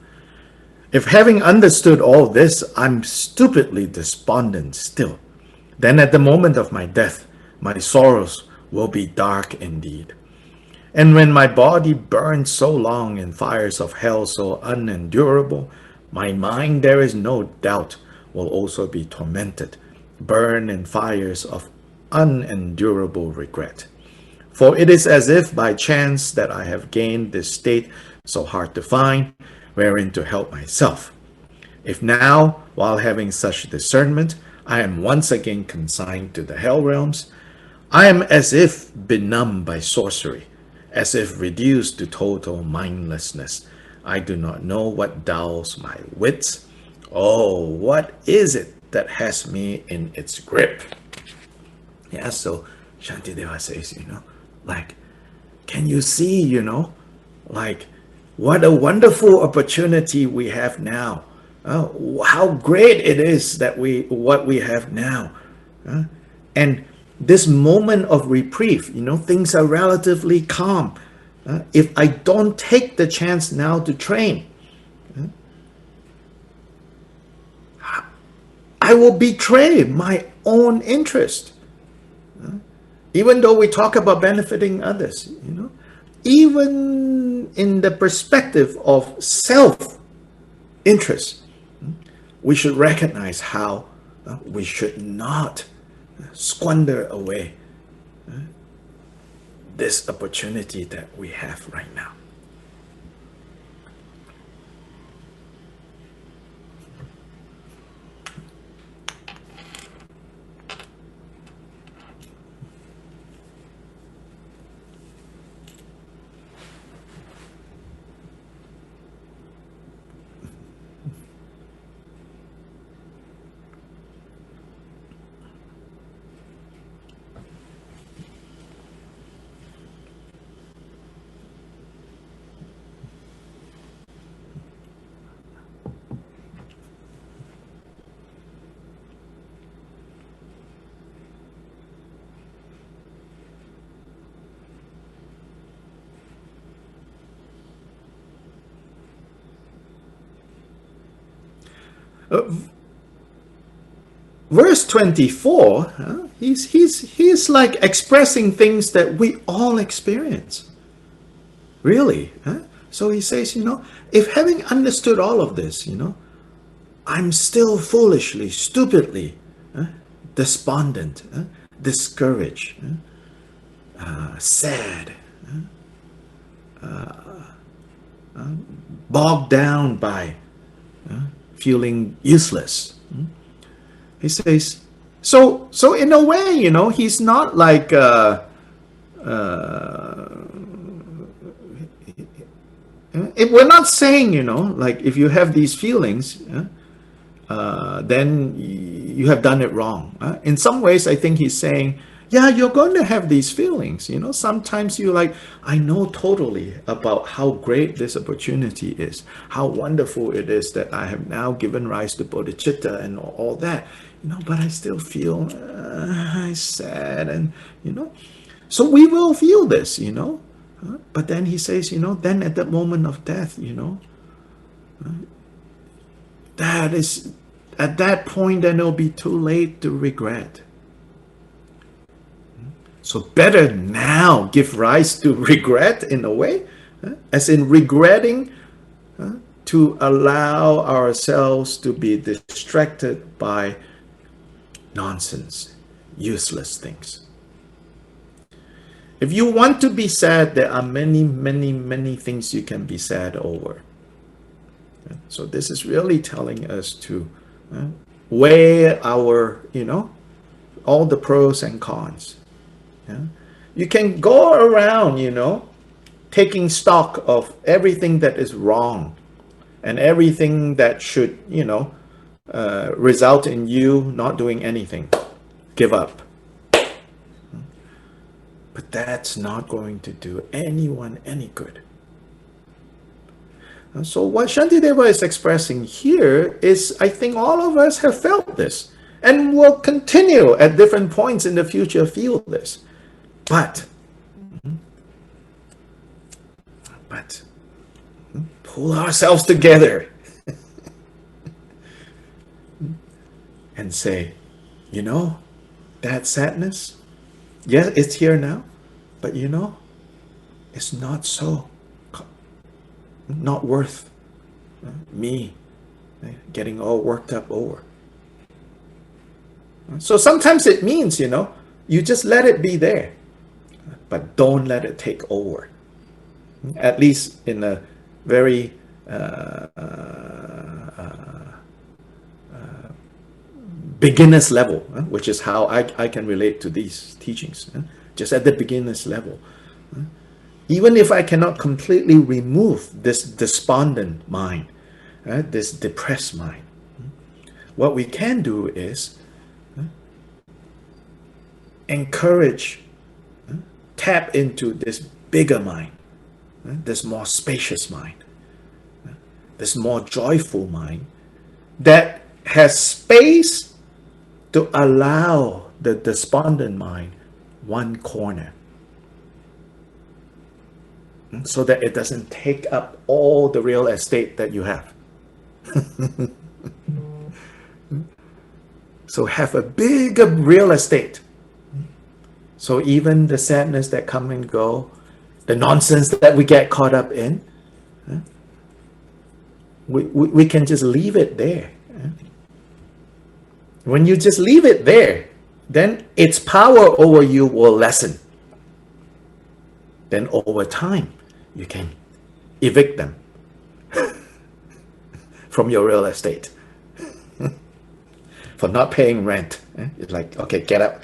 If having understood all this, I'm stupidly despondent still, then at the moment of my death, my sorrows will be dark indeed. And when my body burns so long in fires of hell so unendurable, my mind, there is no doubt, will also be tormented, burn in fires of unendurable regret. For it is as if by chance that I have gained this state so hard to find, wherein to help myself. If now, while having such discernment, I am once again consigned to the hell realms, I am as if benumbed by sorcery, as if reduced to total mindlessness. I do not know what dulls my wits. Oh, what is it that has me in its grip? Yeah, so Shantideva says, like, can you see, like, what a wonderful opportunity we have now. How great it is that what we have now. And this moment of reprieve, things are relatively calm. If I don't take the chance now to train, I will betray my own interest. Even though we talk about benefiting others, even in the perspective of self-interest, we should recognize how we should not squander away this opportunity that we have right now. Verse 24, he's like expressing things that we all experience. Really. So he says, if having understood all of this, I'm still foolishly, stupidly, despondent, discouraged, sad, bogged down by feeling useless. He says, so in a way, he's not like we're not saying, like if you have these feelings, then you have done it wrong. In some ways, I think he's saying, yeah, you're going to have these feelings. Sometimes you're like, I know totally about how great this opportunity is, how wonderful it is that I have now given rise to bodhicitta and all that, but I still feel sad and, so we will feel this, but then he says, then at the moment of death, at that point, then it'll be too late to regret. So better now give rise to regret in a way, as in regretting to allow ourselves to be distracted by nonsense, useless things. If you want to be sad, there are many, many, many things you can be sad over. So this is really telling us to weigh our, all the pros and cons. You can go around, taking stock of everything that is wrong and everything that should, result in you not doing anything. Give up. But that's not going to do anyone any good. And so what Shantideva is expressing here is, I think all of us have felt this and will continue at different points in the future feel this. But pull ourselves together and say, that sadness, yes, it's here now, but it's not so, not worth me getting all worked up over. So sometimes it means, you just let it be there, but don't let it take over. At least in a very beginner's level, which is how I can relate to these teachings, just at the beginner's level. Even if I cannot completely remove this despondent mind, this depressed mind, what we can do is encourage, tap into this bigger mind, this more spacious mind, this more joyful mind that has space to allow the despondent mind one corner, so that it doesn't take up all the real estate that you have. So have a bigger real estate. So even the sadness that come and go, the nonsense that we get caught up in, we can just leave it there. When you just leave it there, then its power over you will lessen. Then over time, you can evict them from your real estate for not paying rent. It's like, okay, get up.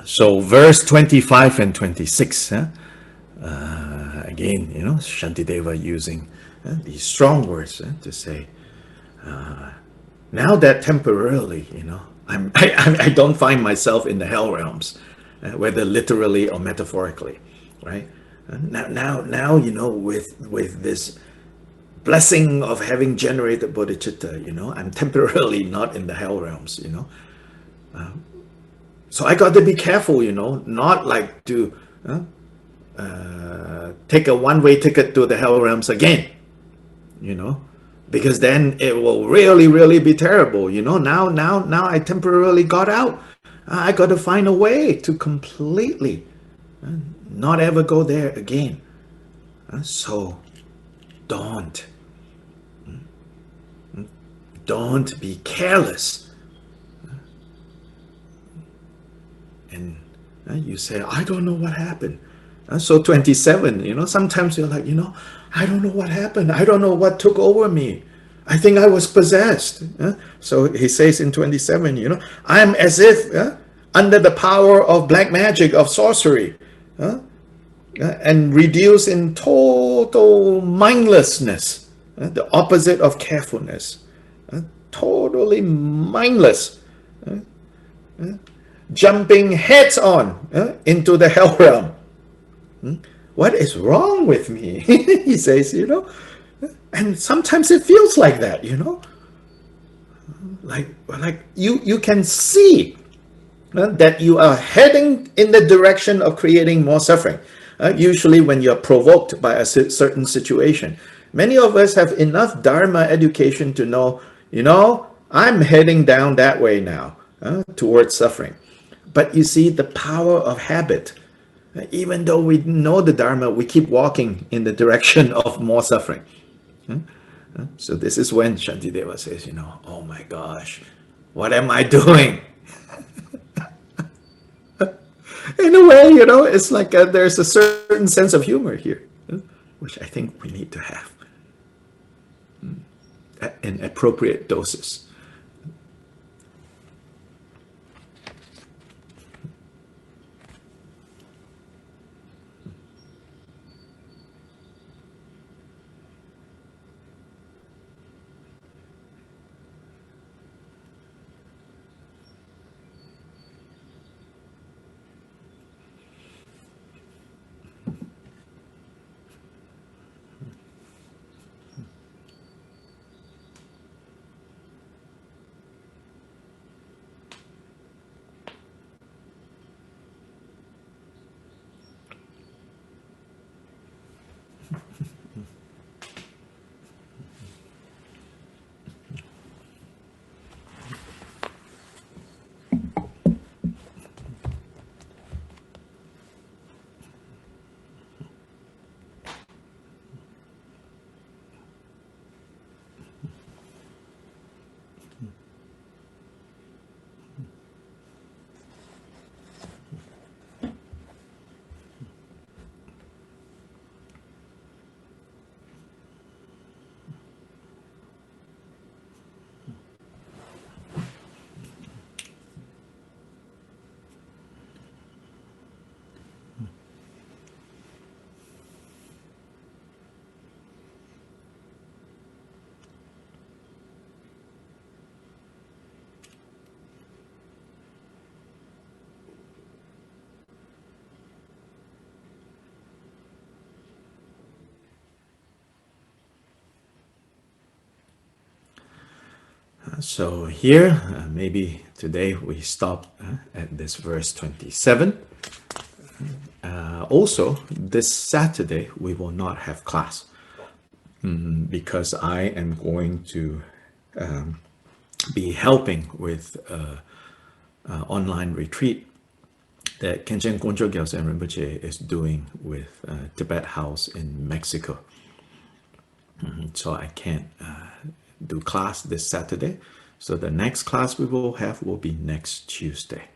So verse 25 and 26, again, Shantideva using these strong words to say, now that temporarily, I don't find myself in the hell realms, whether literally or metaphorically, right? Now, with this blessing of having generated bodhicitta, I'm temporarily not in the hell realms, so I got to be careful, not like to take a one-way ticket to the hell realms again, because then it will really, really be terrible. Now I temporarily got out. I got to find a way to completely not ever go there again. So don't be careless. And you say, I don't know what happened. So 27, sometimes you're like, I don't know what happened. I don't know what took over me. I think I was possessed. So he says in 27, I'm as if under the power of black magic, of sorcery, and reduced in total mindlessness, the opposite of carefulness, totally mindless. Jumping heads on into the hell realm. What is wrong with me? He says, and sometimes it feels like that, like you can see that you are heading in the direction of creating more suffering. Usually when you're provoked by a certain situation. Many of us have enough Dharma education to know, I'm heading down that way now, towards suffering. But you see, the power of habit, even though we know the Dharma, we keep walking in the direction of more suffering. So this is when Shantideva says, oh my gosh, what am I doing? In a way, it's like there's a certain sense of humor here, which I think we need to have in appropriate doses. So here, maybe today we stop at this verse 27. Also, this Saturday, we will not have class. because I am going to be helping with online retreat that Khenchen Goncho Gyaltsen Rinpoche is doing with Tibet House in Mexico. So I can't do class this Saturday. So the next class we will have will be next Tuesday.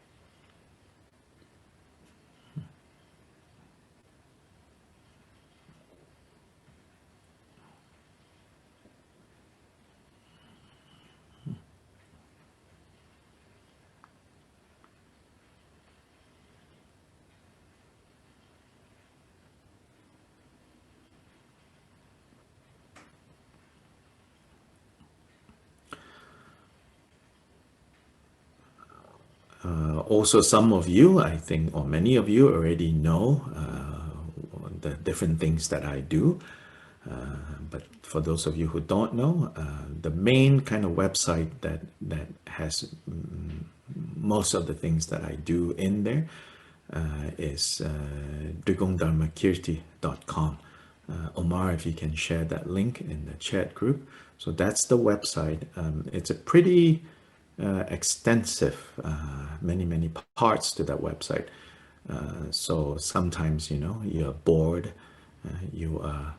Also, some of you, I think, or many of you already know the different things that I do. But for those of you who don't know, the main kind of website that has most of the things that I do in there is drigongdharmakirti.com. Omar, if you can share that link in the chat group. So that's the website. It's a pretty extensive, many parts to that website. So sometimes, you know, you're bored, you are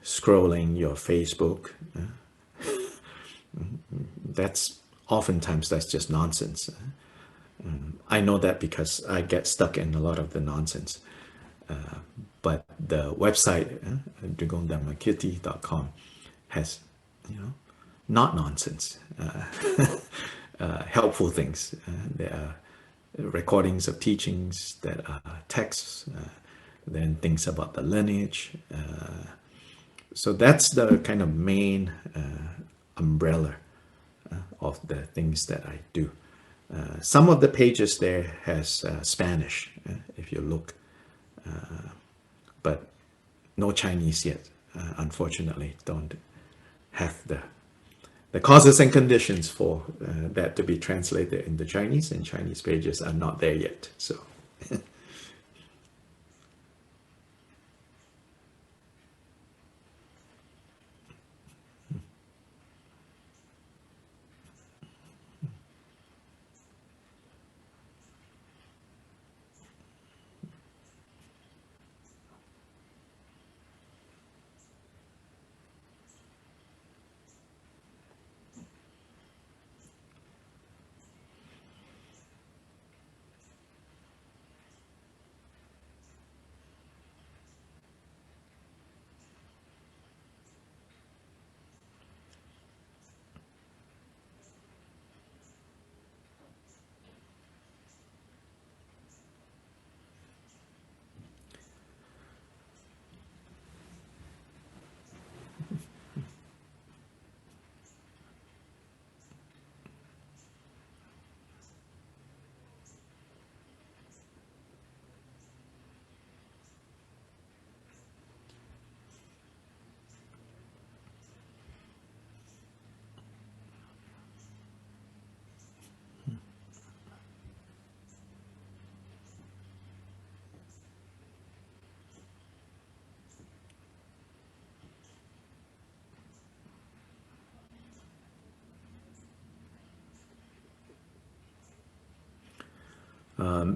scrolling your Facebook. That's oftentimes that's just nonsense. I know that because I get stuck in a lot of the nonsense. But the website, drigongdharmakirti.com, has, you know, not nonsense, helpful things. There are recordings of teachings that are texts, then things about the lineage. So that's the kind of main umbrella of the things that I do. Some of the pages there has Spanish, if you look, but no Chinese yet. Unfortunately, don't have the causes and conditions for that to be translated into Chinese, and Chinese pages are not there yet. So.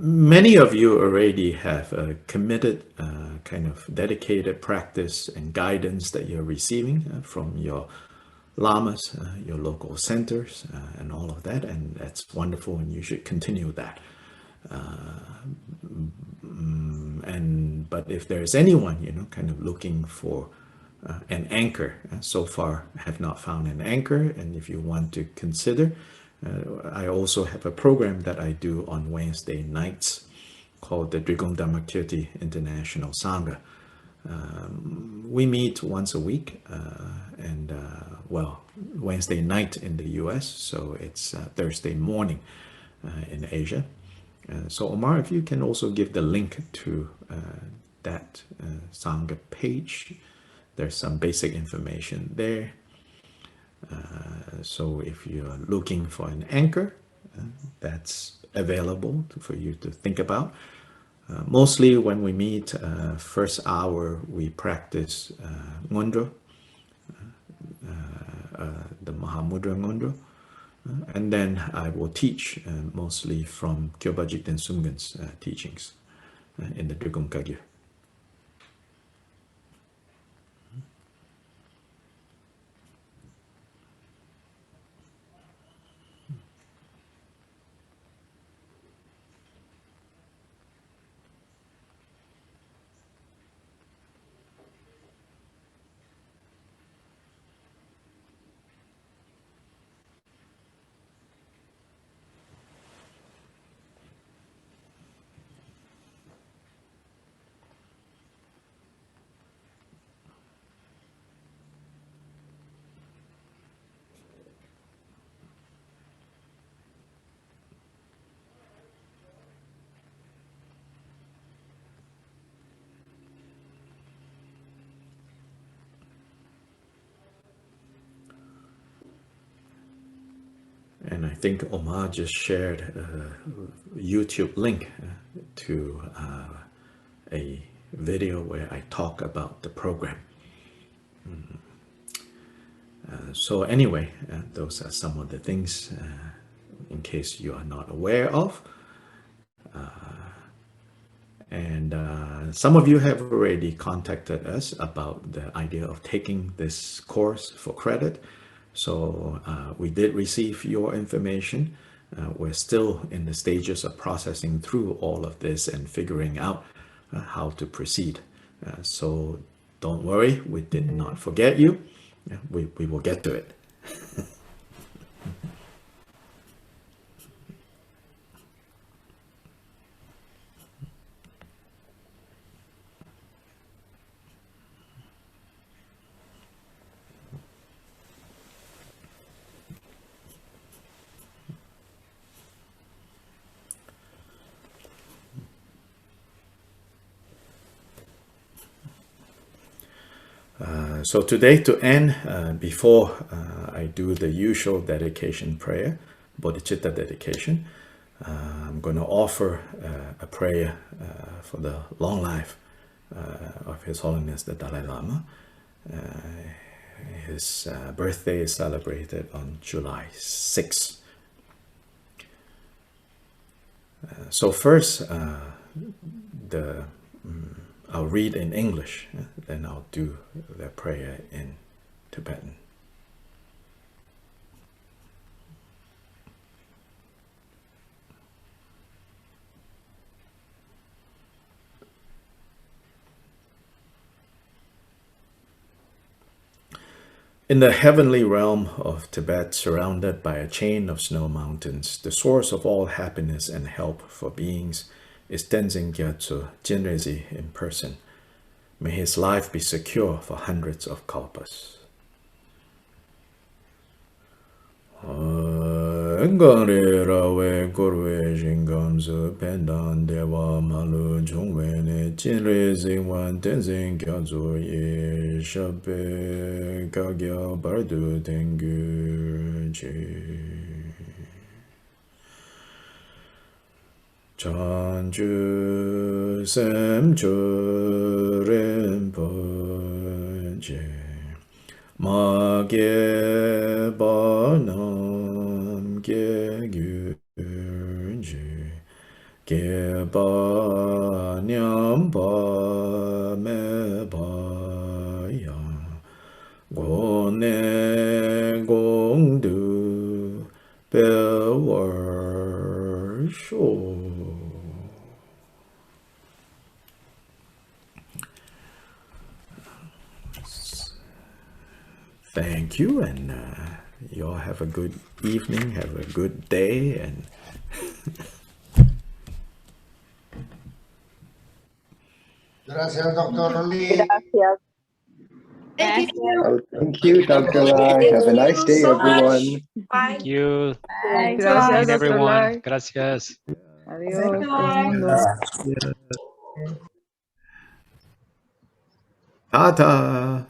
Many of you already have a committed, kind of dedicated practice and guidance that you're receiving from your lamas, your local centers, and all of that, and that's wonderful, and you should continue that. But if there's anyone, you know, kind of looking for an anchor, so far have not found an anchor, and if you want to consider, I also have a program that I do on Wednesday nights called the Drigong Dharmakirti International Sangha. We meet once a week, and well, Wednesday night in the US, so it's Thursday morning in Asia. So Omar, if you can also give the link to that Sangha page, there's some basic information there. So if you're looking for an anchor, that's available for you to think about. Mostly when we meet, first hour we practice Ngondro, the Mahamudra Ngondro. And then I will teach mostly from Kyoba Jigten Sumgön's teachings in the Drigum Kagyu. And I think Omar just shared a YouTube link to a video where I talk about the program. So anyway, those are some of the things in case you are not aware of. And some of you have already contacted us about the idea of taking this course for credit. So we did receive your information. We're still in the stages of processing through all of this and figuring out how to proceed. So don't worry, we did not forget you. We will get to it. So today, to end, before I do the usual dedication prayer, Bodhicitta dedication, I'm going to offer a prayer for the long life of His Holiness the Dalai Lama. His birthday is celebrated on July 6th. So first, I'll read in English, then I'll do the prayer in Tibetan. In the heavenly realm of Tibet, surrounded by a chain of snow mountains, the source of all happiness and help for beings is Tenzin Gyatso Jinrezi in person. May his life be secure for hundreds of kalpas. Ngari rawe kurwe jingamzu pendan dewa malu jungwe ne Jinrezi wan Tenzin Gyatso ye shabe kagya bardu tengu ji. Chanju semchu rinpoche ma ge ba nam ge gyurje ge ba nyam ba me ba ya go ne gong du be war sho. Thank you, and you all have a good evening, have a good day, and Gracias, Dr. Lee. Gracias. Thank you. Oh, thank you, Dr. Lai. Have a nice day, so much. everyone. Bye. Thank you. Gracias, Good Dr. everyone. Lai. Gracias. Adiós, todo el Bye. mundo. Tata.